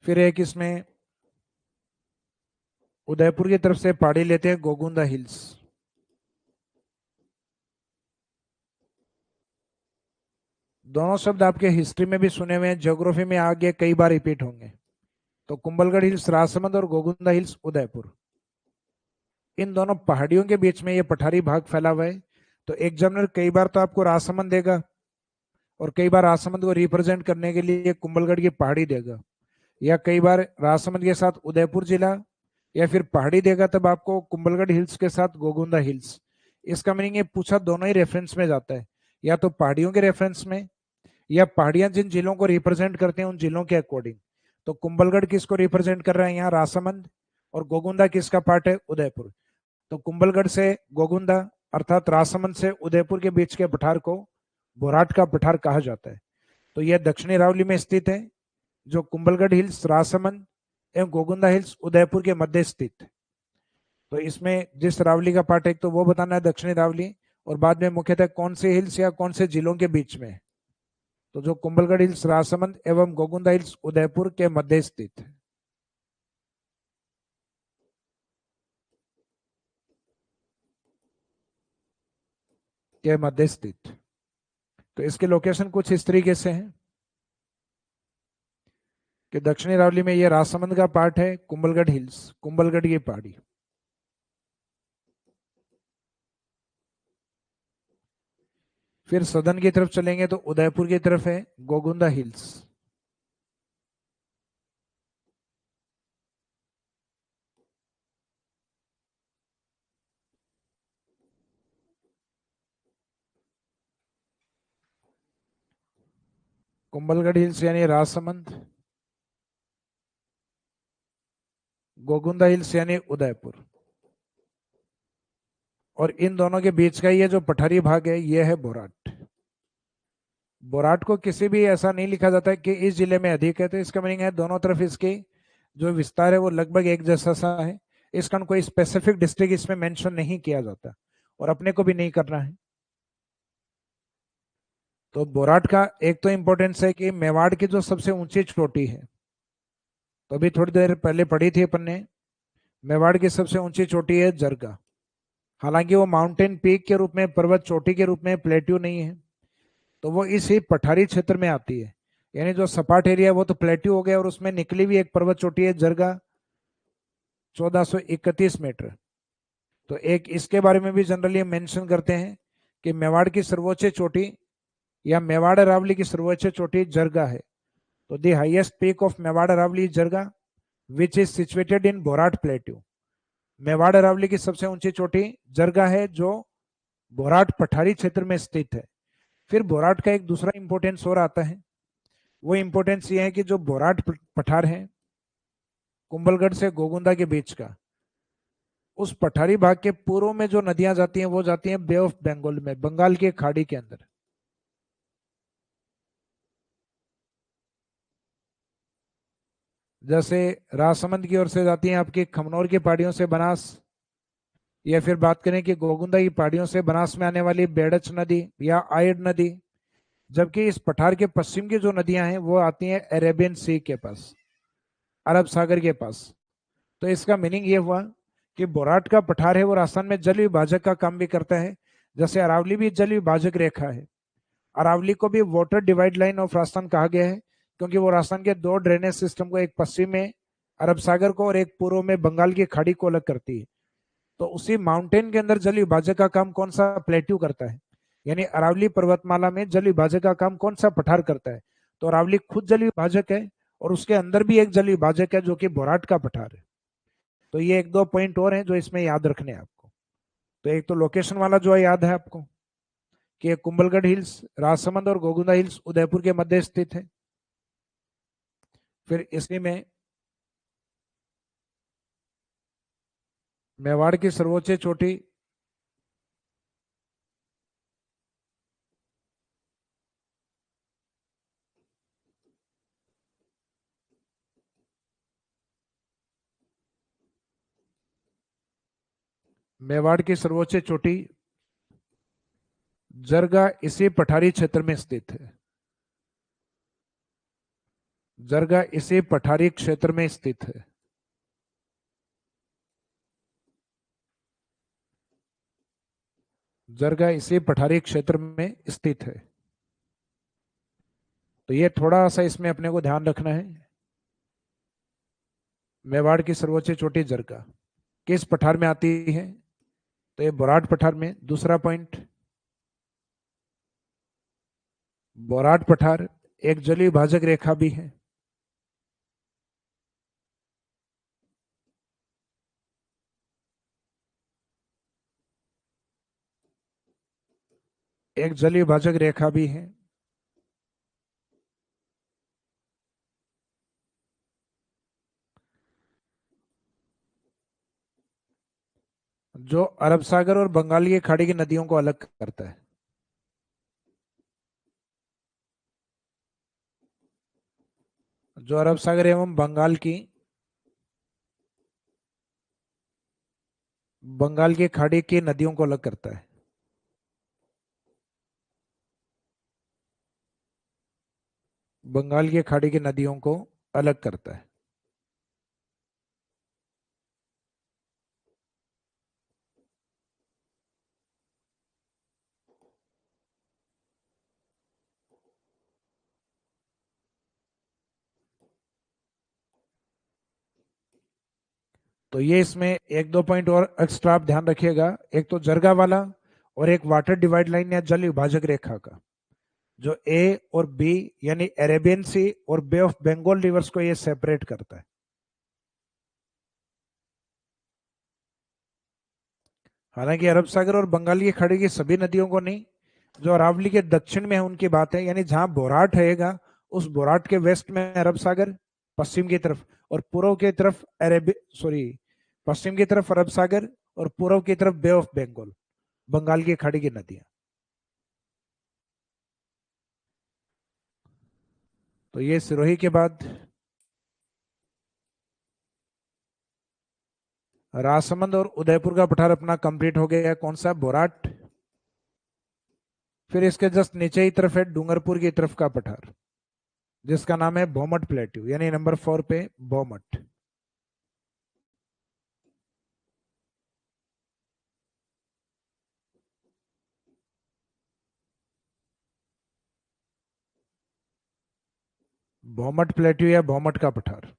फिर एक इसमें उदयपुर की तरफ से पहाड़ी लेते हैं गोगुंदा हिल्स। दोनों शब्द आपके हिस्ट्री में भी सुने हुए हैं, ज्योग्राफी में आगे कई बार रिपीट होंगे। तो कुंभलगढ़ हिल्स राजसमंद और गोगुंदा हिल्स उदयपुर, इन दोनों पहाड़ियों के बीच में ये पठारी भाग फैला हुआ है। तो एग्जामिनर कई बार तो आपको राजसमंद देगा और कई बार राजसमंद को रिप्रेजेंट करने के लिए कुंभलगढ़ की पहाड़ी देगा, या कई बार राजसमंद के साथ उदयपुर जिला, या फिर पहाड़ी देगा तब आपको कुंभलगढ़ हिल्स के साथ गोगुंदा हिल्स। इसका मीनिंग ये पूछा दोनों ही रेफरेंस में जाता है, या तो पहाड़ियों के रेफरेंस में, या पहाड़ियां जिन जिलों को रिप्रेजेंट करते हैं उन जिलों के अकॉर्डिंग। तो कुंभलगढ़ किसको रिप्रेजेंट कर रहा है यहाँ, राजसमंद, और गोगुंदा किसका पार्ट है, उदयपुर। तो कुंभलगढ़ से गोगुंदा अर्थात राजसमंद से उदयपुर के बीच के पठार को बोराट का पठार कहा जाता है। तो यह दक्षिणी रावली में स्थित है, जो कुंभलगढ़ हिल्स राजसमंद एवं गोगुंदा हिल्स उदयपुर के मध्य स्थित है। तो इसमें जिस रावली का पार्ट है तो वो बताना है दक्षिणी रावली, और बाद में मुख्यतः कौन से हिल्स या कौन से जिलों के बीच में। तो जो कुंभलगढ़ हिल्स राजसमंद एवं गोगुंदा हिल्स उदयपुर के मध्य स्थित है। के मध्य स्थित। तो इसके लोकेशन कुछ इस तरीके से है कि दक्षिणी रावली में ये राजसमंद का पार्ट है, कुंभलगढ़ हिल्स कुंभलगढ़ की पहाड़ी। फिर सदन की तरफ चलेंगे तो उदयपुर की तरफ है गोगुंदा हिल्स। कुंभलगढ़ हिल्स यानी राजसमंद, गोगुंदा हिल्स यानी उदयपुर, और इन दोनों के बीच का ये जो पठारी भाग है ये है बोराट। बोराट को किसी भी ऐसा नहीं लिखा जाता है कि इस जिले में अधिक है, तो इसका मीनिंग है दोनों तरफ इसकी जो विस्तार है वो लगभग एक जैसा सा है। इसका कोई स्पेसिफिक डिस्ट्रिक्ट इसमें मेंशन नहीं किया जाता, और अपने को भी नहीं करना है। तो बोराट का एक तो इंपॉर्टेंस है कि मेवाड़ की जो सबसे ऊंची चोटी है, तो अभी थोड़ी देर पहले पढ़ी थी अपन ने, मेवाड़ की सबसे ऊंची चोटी है जरगा। हालांकि वो माउंटेन पीक के रूप में, पर्वत चोटी के रूप में, प्लेट्यू नहीं है, तो वो इसी पठारी क्षेत्र में आती है। यानी जो सपाट एरिया वो तो प्लेट्यू हो गया, और उसमें निकली हुई एक पर्वत चोटी है जरगा, 1431 मीटर। तो एक इसके बारे में भी जनरली मेंशन करते हैं कि मेवाड़ की सर्वोच्च चोटी या मेवाड़ अरावली की सर्वोच्च चोटी जरगा है। तो the highest peak of Mewar Aravalli Jarga which is situated in Bhorat plateau. Mewar Aravalli की सबसे ऊंची चोटी जरगा है, जो बोराट पठारी क्षेत्र में स्थित है। फिर बोराट का एक दूसरा इंपॉर्टेंस और आता है, वो इंपॉर्टेंस ये है कि जो बोराट पठार है कुंभलगढ़ से गोगुंदा के बीच का, उस पठारी भाग के पूर्व में जो नदियां जाती हैं वो जाती हैं बे ऑफ बंगाल में, बंगाल की खाड़ी के अंदर। जैसे राजसमंद की ओर से जाती हैं आपकी खमनौर की पहाड़ियों से बनास, या फिर बात करें कि गोगुंदा की पहाड़ियों से बनास में आने वाली बेड़च नदी या आयड नदी। जबकि इस पठार के पश्चिम की जो नदियां हैं वो आती हैं अरेबियन सी के पास, अरब सागर के पास। तो इसका मीनिंग ये हुआ कि बोराट का पठार है वो राजस्थान में जल विभाजक का काम भी करता है, जैसे अरावली भी जल विभाजक रेखा है। अरावली को भी water divide line of Rajasthan कहा गया है, क्योंकि वो राजस्थान के दो ड्रेनेज सिस्टम को, एक पश्चिम में अरब सागर को और एक पूर्व में बंगाल की खाड़ी को अलग करती है। तो उसी माउंटेन के अंदर जल विभाजक का काम कौन सा, प्लेट्यू करता है। यानी अरावली पर्वतमाला में जल विभाजक का काम कौन सा, पठार करता है। तो अरावली खुद जल विभाजक है, और उसके अंदर भी एक जल विभाजक है जो कि बोराट का पठार है। तो ये एक दो पॉइंट और हैं जो इसमें याद रखने हैं आपको। तो एक तो लोकेशन वाला जो है याद है आपको कि कुंभलगढ़ हिल्स राजसमंद और गोगुंदा हिल्स उदयपुर के मध्य स्थित है। फिर इसी में मेवाड़ की सर्वोच्च चोटी मेवाड़ की सर्वोच्च चोटी जरगा इसी पठारी क्षेत्र में स्थित है। जरगा इसी पठारी क्षेत्र में स्थित है। जरगा इसी पठारी क्षेत्र में स्थित है। तो ये थोड़ा सा इसमें अपने को ध्यान रखना है। मेवाड़ की सर्वोच्च चोटी जरगा किस पठार में आती है? तो ये बोराट पठार में। दूसरा पॉइंट, बोराट पठार एक जलीय भाजक रेखा भी है। एक जलीय भाजक रेखा भी है। जो अरब सागर और बंगाल की खाड़ी की नदियों को अलग करता है। जो अरब सागर एवं बंगाल की खाड़ी की नदियों को अलग करता है। बंगाल की खाड़ी की नदियों को अलग करता है। तो ये इसमें एक दो पॉइंट और एक्स्ट्रा आप ध्यान रखिएगा। एक तो जरगा वाला और एक वाटर डिवाइड लाइन या जल विभाजक रेखा का, जो ए और बी यानी अरेबियन सी और बे ऑफ बंगाल रिवर्स को ये सेपरेट करता है। हालांकि अरब सागर और बंगाल की खाड़ी की सभी नदियों को नहीं, जो अरावली के दक्षिण में है उनकी बात है, यानी जहां बोराट रहेगा उस बोराट के वेस्ट में अरब सागर, पश्चिम की तरफ, और पूर्व की तरफ पश्चिम की तरफ अरब सागर और पूर्व की तरफ बे ऑफ बंगाल, बंगाल की खाड़ी की नदियां। तो ये सिरोही के बाद राजसमंद और उदयपुर का पठार अपना कंप्लीट हो गया। कौन सा? बोराट। फिर इसके जस्ट नीचे ही तरफ है डूंगरपुर की तरफ का पठार, जिसका नाम है बोमट प्लेट्यू, यानी नंबर 4 पे बोमट। बोमट प्लेट्यू या बोमट का पठार।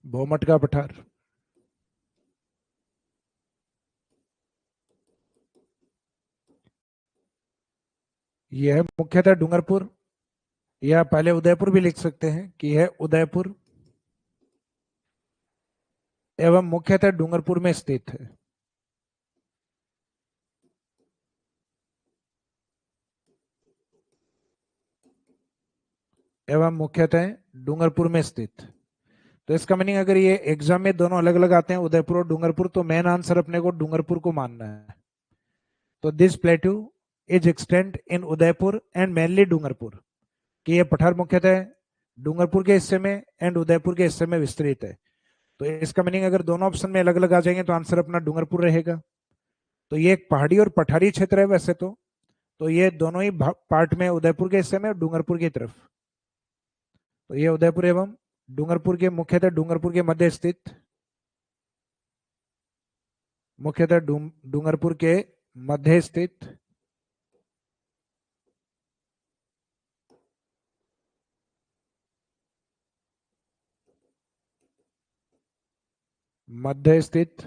बोमट का पठार यह है मुख्यतः डूंगरपुर, या पहले उदयपुर भी लिख सकते हैं कि यह उदयपुर एवं मुख्यतः डूंगरपुर में स्थित है। एवं मुख्यतः डूंगरपुर में स्थित। तो इसका मीनिंग अगर ये एग्जाम में दोनों अलग अलग आते हैं, उदयपुर और डूंगरपुर, तो मेन आंसर अपने को डूंगरपुर को मानना है। तो this plateau is extend in Udaipur and mainly Dungarpur, कि ये पठार मुख्यतः डूंगरपुर के हिस्से में एंड उदयपुर के हिस्से में विस्तृत है। तो इसका मीनिंग अगर दोनों ऑप्शन में अलग अलग आ जाएंगे तो आंसर अपना डूंगरपुर रहेगा। तो ये एक पहाड़ी और पठारी क्षेत्र है वैसे तो ये दोनों ही पार्ट में, उदयपुर के हिस्से में और डूंगरपुर की तरफ। तो ये उदयपुर एवं डूंगरपुर के मुख्यतः डूंगरपुर के मध्य स्थित, मुख्यतः डूंगरपुर के मध्य स्थित मध्य स्थित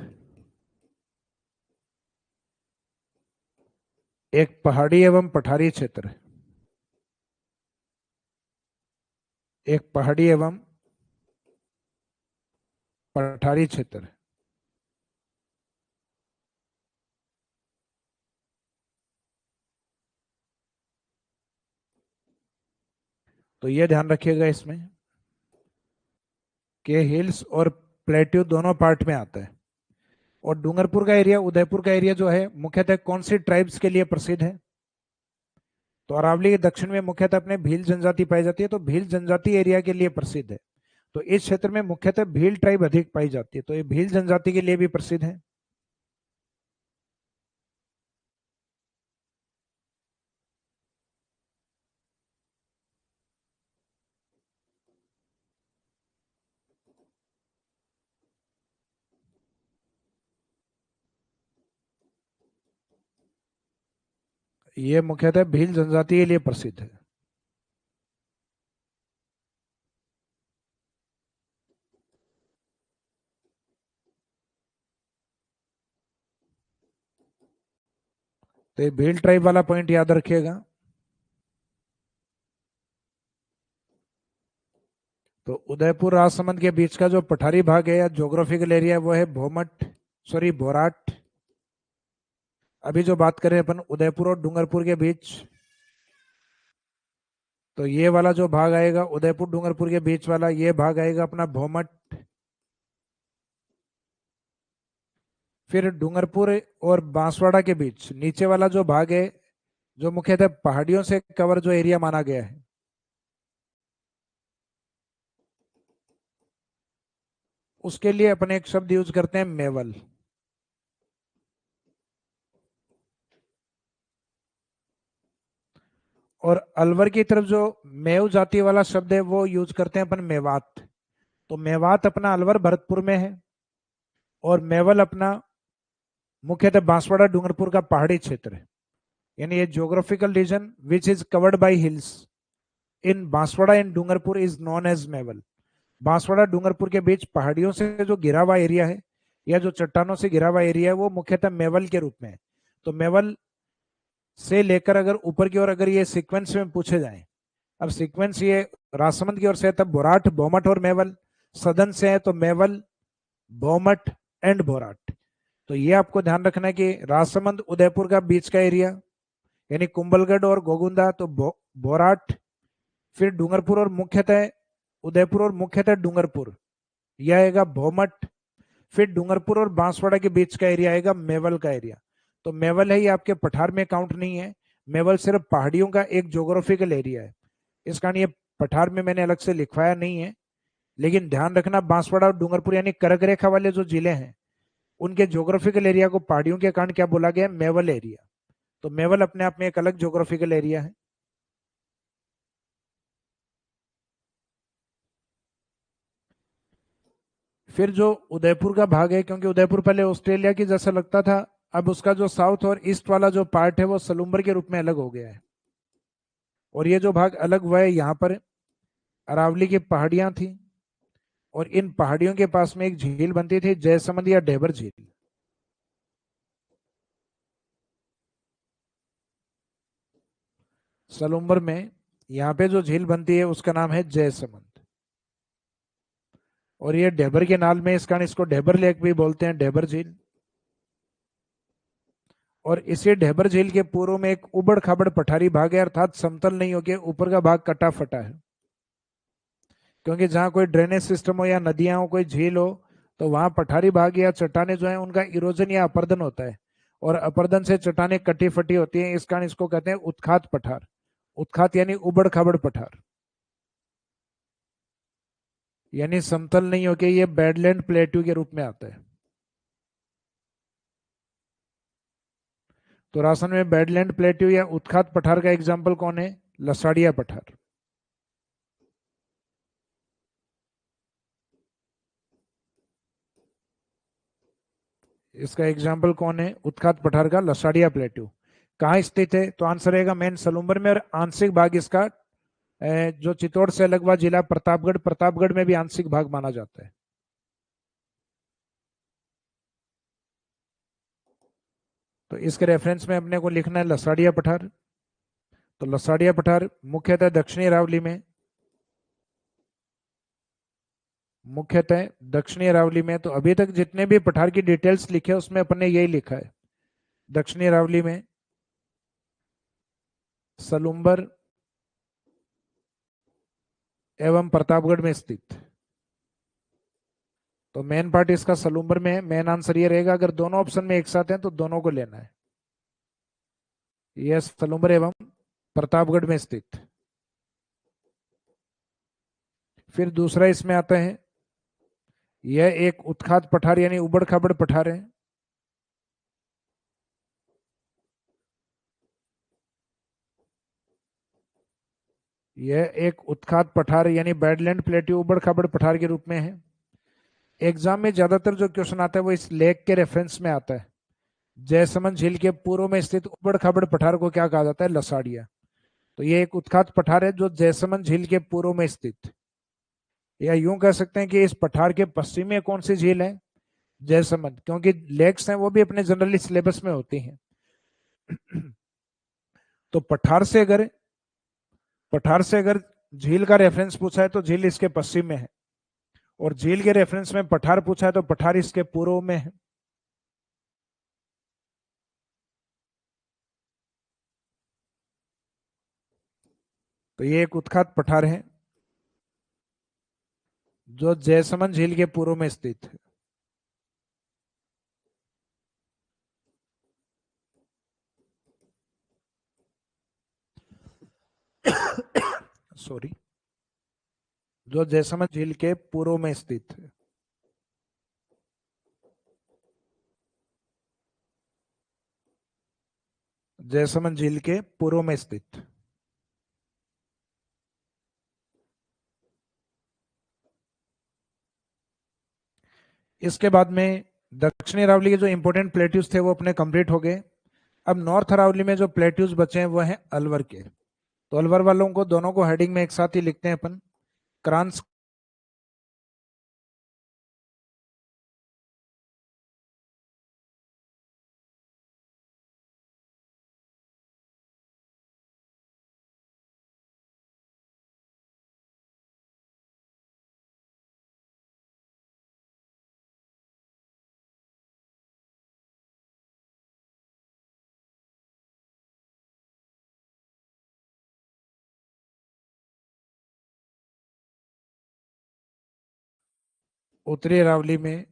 एक पहाड़ी एवं पठारी क्षेत्र, एक पहाड़ी एवं पठारी क्षेत्र। तो ये ध्यान रखिएगा इसमें कि हिल्स और प्लेट्यू दोनों पार्ट में आता है। और डूंगरपुर का एरिया, उदयपुर का एरिया जो है मुख्यतः कौन सी ट्राइब्स के लिए प्रसिद्ध है? तो अरावली के दक्षिण में मुख्यतः अपने भील जनजाति पाई जाती है, तो भील जनजाति एरिया के लिए प्रसिद्ध है। तो इस क्षेत्र में मुख्यतः भील ट्राइब अधिक पाई जाती है, तो ये भील जनजाति के लिए भी प्रसिद्ध है। ये मुख्यतः भील जनजाति के लिए प्रसिद्ध है। तो ये भील ट्राइब वाला पॉइंट याद रखिएगा। तो उदयपुर राजसमंद के बीच का जो पठारी भाग है या ज्योग्राफिकल एरिया वो है बोराट। अभी जो बात करें अपन उदयपुर और डूंगरपुर के बीच, तो ये वाला जो भाग आएगा उदयपुर डूंगरपुर के बीच वाला, ये भाग आएगा अपना भोमट। फिर डूंगरपुर और बांसवाड़ा के बीच नीचे वाला जो भाग है, जो मुख्यतः पहाड़ियों से कवर जो एरिया माना गया है, उसके लिए अपन एक शब्द यूज करते हैं मेवल। और अलवर की तरफ जो मेव जाति वाला शब्द है वो यूज करते हैं अपन मेवात। तो मेवात अपना अलवर भरतपुर में है, और मेवल अपना मुख्यतः बांसवाड़ा डूंगरपुर का पहाड़ी क्षेत्र है। यानी ये geographical region which is covered by hills in Banswara and Dungarpur is known as Mewal. Banswara Dungarpur के बीच पहाड़ियों से जो घिरा हुआ एरिया है या जो चट्टानों से घिरा हुआ एरिया है वो मुख्यतः मेवल के रूप में है। तो मेवल से लेकर अगर ऊपर की ओर अगर ये सीक्वेंस में पूछे जाए, अब सीक्वेंस ये राजसमंद की ओर से है तब बोराट बोमट और मेवल, सदन से है तो मेवल बोमट एंड बोराट। तो ये आपको ध्यान रखना है कि राजसमंद उदयपुर का बीच का एरिया यानी कुंभलगढ़ और गोगुंदा तो बोराट, फिर डूंगरपुर और मुख्यतः उदयपुर और मुख्यतः डूंगरपुर यह आएगा भोमट, फिर डूंगरपुर और बांसवाड़ा के बीच का एरिया आएगा मेवल का एरिया। तो मेवल है ये आपके पठार में काउंट नहीं है, मेवल सिर्फ पहाड़ियों का एक ज्योग्राफिकल एरिया है, इस कारण ये पठार में मैंने अलग से लिखवाया नहीं है। लेकिन ध्यान रखना बांसवाड़ा और डूंगरपुर यानी कर्क रेखा वाले जो जिले हैं उनके ज्योग्राफिकल एरिया को पहाड़ियों के कारण क्या बोला गया, मेवल एरिया। तो मेवल अपने आप में एक अलग ज्योग्राफिकल एरिया है। फिर जो उदयपुर का भाग है, क्योंकि उदयपुर पहले ऑस्ट्रेलिया की जैसा लगता था, अब उसका जो साउथ और ईस्ट वाला जो पार्ट है वो सलूम्बर के रूप में अलग हो गया है। और ये जो भाग अलग हुआ है, यहाँ पर अरावली की पहाड़ियां थी और इन पहाड़ियों के पास में एक झील बनती थी जयसमंद या ढेबर झील। सलूम्बर में यहाँ पे जो झील बनती है उसका नाम है जयसमंद, और ये ढेबर के नाल में इस कारण इसको ढेबर लेक भी बोलते हैं, ढेबर झील। और इसी ढेबर झील के पूर्व में एक उबड़ खाबड़ पठारी भाग है, अर्थात समतल नहीं होके ऊपर का भाग कटा फटा है। क्योंकि जहां कोई ड्रेनेज सिस्टम हो या नदियां हो, कोई झील हो, तो वहां पठारी भाग या चट्टाने जो है उनका इरोजन या अपर्दन होता है, और अपर्दन से चट्टाने कटी फटी होती हैं, इस कारण इसको कहते हैं उत्खात पठार। उत्खात यानी उबड़ खाबड़ पठार, यानी समतल नहीं होके ये बेडलैंड प्लेट्यू के रूप में आता है। तो राजस्थान में बेडलैंड प्लेट्यू या उत्खात पठार का एग्जाम्पल कौन है, लसाड़िया पठार। इसका एग्जाम्पल कौन है, उत्खात पठार का लसाड़िया प्लेट्यू। कहाँ स्थित है, तो आंसर रहेगा मेन सलूम्बर में, और आंशिक भाग इसका जो चित्तौड़ से अलग हुआ जिला प्रतापगढ़, प्रतापगढ़ में भी आंशिक भाग माना जाता है। तो इसके रेफरेंस में अपने को लिखना है लसाड़िया पठार। तो लसाड़िया पठार मुख्यतः दक्षिणी अरावली में, मुख्यतः दक्षिणी अरावली में। तो अभी तक जितने भी पठार की डिटेल्स लिखे उसमें अपने यही लिखा है, दक्षिणी अरावली में, सलूम्बर एवं प्रतापगढ़ में स्थित। तो मेन पार्ट इसका सलूम्बर में है, मेन आंसर ये रहेगा। अगर दोनों ऑप्शन में एक साथ हैं तो दोनों को लेना है, यस सलूम्बर एवं प्रतापगढ़ में स्थित। फिर दूसरा इसमें आता है, यह एक उत्खात पठार यानी उबड़ खाबड़ पठार है। यह एक उत्खात पठार यानी बैडलैंड प्लेट्यू उबड़ खाबड़ पठार के रूप में है। एग्जाम में ज्यादातर जो क्वेश्चन आता है वो इस लेक के रेफरेंस में आता है। जयसमंद झील के पूर्व में स्थित उबड़ खाबड़ पठार को क्या कहा जाता है? लसाड़िया। तो ये एक उत्खात पठार है जो जयसमंद झील के पूर्व में स्थित, या यूं कह सकते हैं कि इस पठार के पश्चिम में कौन सी झील है? जयसमंद, क्योंकि लेक्स हैं वो भी अपने जनरली सिलेबस में होती हैं। तो पठार से अगर झील का रेफरेंस पूछा है तो झील इसके पश्चिम में है, और झील के रेफरेंस में पठार पूछा है तो पठार इसके पूर्व में है। तो ये एक उत्खात पठार है जो जयसमंद झील के पूर्व में स्थित है। सॉरी, जो जयसमंद झील के पूर्व में स्थित है। जयसमंद झील के पूर्व में स्थित। इसके बाद में दक्षिणी अरावली के जो इंपोर्टेंट प्लेट्यूज थे वो अपने कंप्लीट हो गए। अब नॉर्थ अरावली में जो प्लेट्यूज बचे हैं वो हैं अलवर के। तो अलवर वालों को दोनों को हेडिंग में एक साथ ही लिखते हैं अपन। क्रांस उत्तरी अरावली में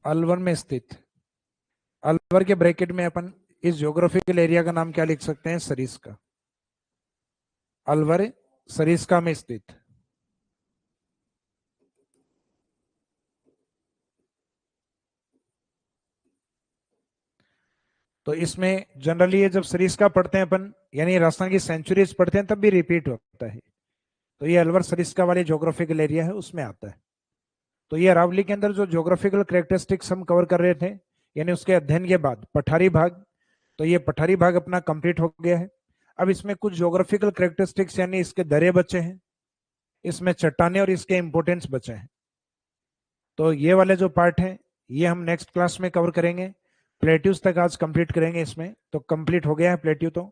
अलवर में स्थित। अलवर के ब्रैकेट में अपन इस ज्योग्राफिकल एरिया का नाम क्या लिख सकते हैं? सरिस्का। अलवर सरिस्का में स्थित। तो इसमें जनरली ये जब सरिस्का पढ़ते हैं अपन, यानी राजस्थान की सेंचुरीज पढ़ते हैं, तब भी रिपीट होता है। तो ये अलवर सरिस्का वाले ज्योग्राफिकल एरिया है, उसमें आता है। तो ये अरावली के अंदर जो ज्योग्राफिकल कैरेक्टरिस्टिक्स हम कवर कर रहे थे, यानी उसके अध्ययन के बाद पठारी भाग, तो ये पठारी भाग अपना कंप्लीट हो गया है। अब इसमें कुछ ज्योग्राफिकल कैरेक्टरिस्टिक्स यानी इसके दरे बचे हैं, इसमें चट्टाने और इसके इंपोर्टेंस बचे हैं। तो ये वाले जो पार्ट हैं ये हम नेक्स्ट क्लास में कवर करेंगे। प्लेट्यूज तक आज कंप्लीट करेंगे इसमें, तो कंप्लीट हो गया है प्लेट्यू। तो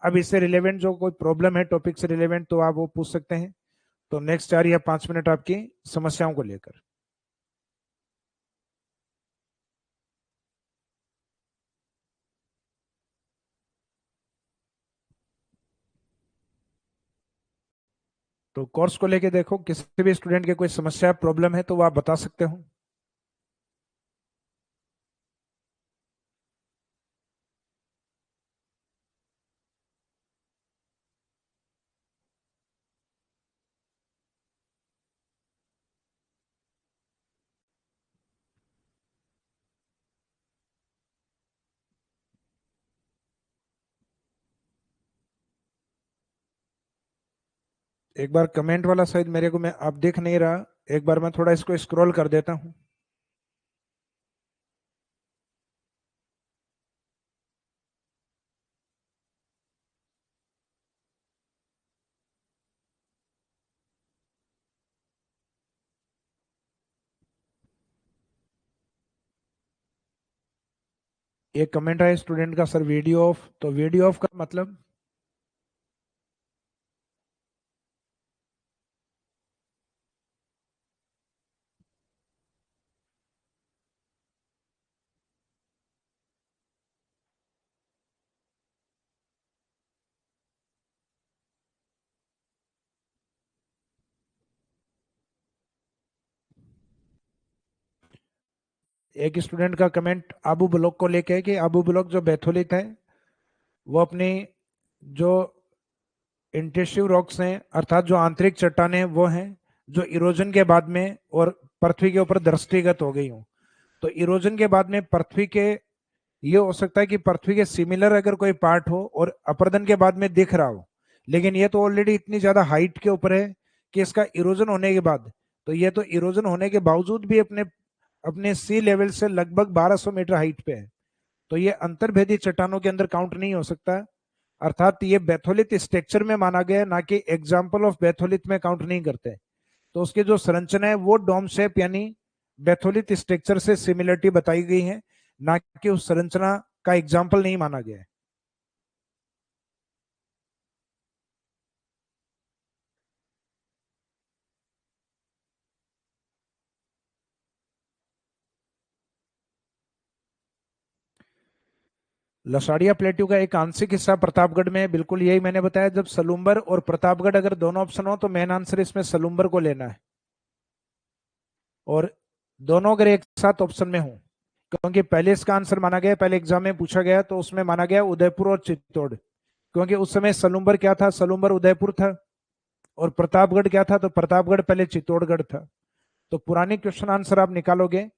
अब इससे रिलेवेंट जो कोई प्रॉब्लम है टॉपिक से रिलेवेंट, तो आप वो पूछ सकते हैं। तो नेक्स्ट 4 या 5 मिनट आपकी समस्याओं को लेकर। तो कोर्स को लेके देखो, किसी भी स्टूडेंट के कोई समस्या प्रॉब्लम है तो वो आप बता सकते हो। एक बार कमेंट वाला शायद मेरे को, मैं आप देख नहीं रहा, एक बार मैं थोड़ा इसको स्क्रॉल कर देता हूँ। एक कमेंट आया स्टूडेंट का, सर वीडियो ऑफ। तो वीडियो ऑफ का मतलब? एक स्टूडेंट का कमेंट आबू ब्लॉक को लेके है कि आबू ब्लॉक जो बैथोलिक है वो अपनी जो इंटेसिव रॉक्स हैं, अर्थात जो आंतरिक चट्टानें वो हैं जो इरोजन के बाद में और पृथ्वी के ऊपर दृष्टिगत हो गई हो। तो इरोजन के बाद में पृथ्वी के, ये हो सकता है कि पृथ्वी के सिमिलर अगर कोई पार्ट हो और अपरदन के बाद में दिख रहा हो, लेकिन ये तो ऑलरेडी इतनी ज्यादा हाइट के ऊपर है कि इसका इरोजन होने के बाद, तो ये तो इरोजन होने के बावजूद भी अपने अपने सी लेवल से लगभग 1200 मीटर हाइट पे है। तो ये अंतर्भेदी चट्टानों के अंदर काउंट नहीं हो सकता, अर्थात ये बैथोलिथ स्ट्रक्चर में माना गया है, ना कि एग्जाम्पल ऑफ बैथोलिथ में काउंट नहीं करते। तो उसकी जो संरचना है वो डोम शेप यानी बैथोलिथ स्ट्रक्चर से सिमिलरिटी बताई गई है, ना कि उस संरचना का एग्जाम्पल नहीं माना गया है। लसाड़िया प्लेट्यू का एक आंशिक हिस्सा प्रतापगढ़ में है, बिल्कुल यही मैंने बताया। जब सलूम्बर और प्रतापगढ़ अगर दोनों ऑप्शन हो तो मेन आंसर इसमें सलूम्बर को लेना है, और दोनों अगर एक साथ ऑप्शन में हो, क्योंकि पहले इसका आंसर माना गया, पहले एग्जाम में पूछा गया तो उसमें माना गया उदयपुर और चित्तौड़, क्योंकि उस समय सलूम्बर क्या था, सलूम्बर उदयपुर था, और प्रतापगढ़ क्या था, तो प्रतापगढ़ पहले चित्तौड़गढ़ था। तो पुरानी क्वेश्चन आंसर आप निकालोगे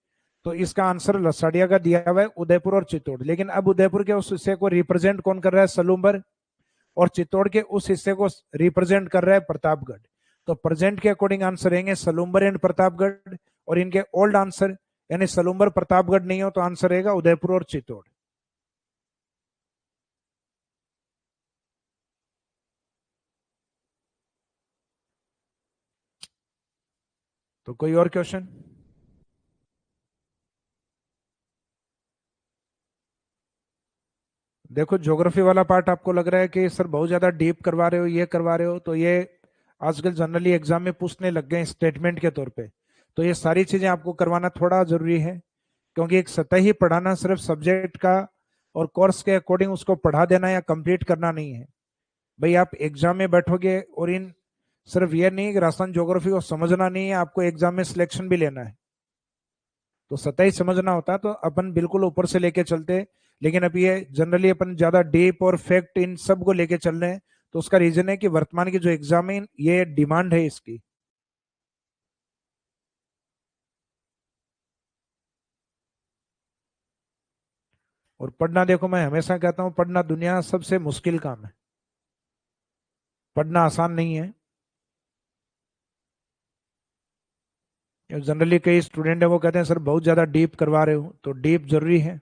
तो इसका आंसर लसाड़िया का दिया हुआ है उदयपुर और चित्तौड़, लेकिन अब उदयपुर के उस हिस्से को रिप्रेजेंट कौन कर रहा है, सलूम्बर, और चित्तौड़ के उस हिस्से को रिप्रेजेंट कर रहा है प्रतापगढ़। तो प्रेजेंट के अकॉर्डिंग आंसर रहेंगे सलूम्बर एंड प्रतापगढ़, और इनके ओल्ड आंसर यानी सलूम्बर प्रतापगढ़ नहीं हो तो आंसर रहेगा उदयपुर और चित्तौड़। तो कोई और क्वेश्चन? देखो ज्योग्राफी वाला पार्ट आपको लग रहा है कि सर बहुत ज्यादा डीप करवा रहे हो, ये करवा रहे हो, तो ये आजकल जनरली एग्जाम में पूछने लग गए स्टेटमेंट के तौर पे। तो ये सारी चीजें आपको करवाना थोड़ा जरूरी है, क्योंकि एक सतही पढ़ाना सिर्फ सब्जेक्ट का और कोर्स के अकॉर्डिंग उसको पढ़ा देना या कंप्लीट करना नहीं है। भाई आप एग्जाम में बैठोगे और इन सिर्फ ये नहीं कि राजस्थान ज्योग्राफी को समझना नहीं है, आपको एग्जाम में सिलेक्शन भी लेना है। तो सतही समझना होता है तो अपन बिल्कुल ऊपर से लेके चलते, लेकिन अब ये जनरली अपन ज्यादा डीप और फैक्ट इन सब को लेके चल रहे हैं। तो उसका रीजन है कि वर्तमान की जो एग्जाम है ये डिमांड है इसकी। और पढ़ना, देखो मैं हमेशा कहता हूँ पढ़ना दुनिया सबसे मुश्किल काम है, पढ़ना आसान नहीं है। जनरली कई स्टूडेंट है वो कहते हैं सर बहुत ज्यादा डीप करवा रहे हो, तो डीप जरूरी है।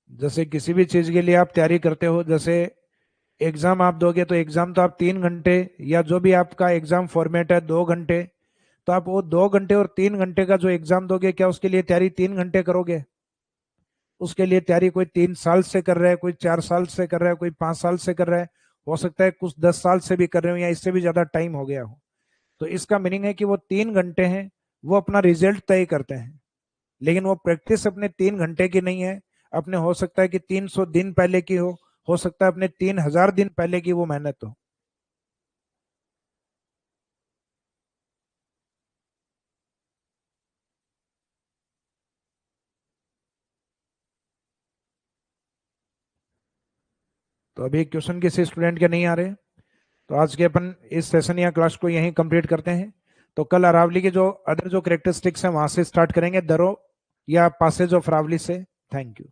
जैसे किसी भी चीज के लिए आप तैयारी करते हो, जैसे एग्जाम आप दोगे तो एग्जाम तो आप 3 घंटे, या जो भी आपका एग्जाम फॉर्मेट है 2 घंटे, तो आप वो 2 घंटे और 3 घंटे का जो एग्जाम दोगे, क्या उसके लिए तैयारी 3 घंटे करोगे? उसके लिए तैयारी कोई 3 साल से कर रहा है, कोई 4 साल से कर रहा है, कोई 5 साल से कर रहा है, हो सकता है कुछ 10 साल से भी कर रहे हो या इससे भी ज्यादा टाइम हो गया हो। तो इसका मीनिंग है कि वो 3 घंटे हैं, वो अपना रिजल्ट तय करते हैं, लेकिन वो प्रैक्टिस अपने 3 घंटे की नहीं है, अपने हो सकता है कि 300 दिन पहले की हो सकता है अपने 3000 दिन पहले की वो मेहनत हो। तो अभी क्वेश्चन किसी स्टूडेंट के नहीं आ रहे, तो आज के अपन इस सेशन या क्लास को यहीं कंप्लीट करते हैं। तो कल अरावली के जो अदर जो करेक्टरिस्टिक्स हैं वहां से स्टार्ट करेंगे, दरो या पासेज ऑफ अरावली से। Thank you.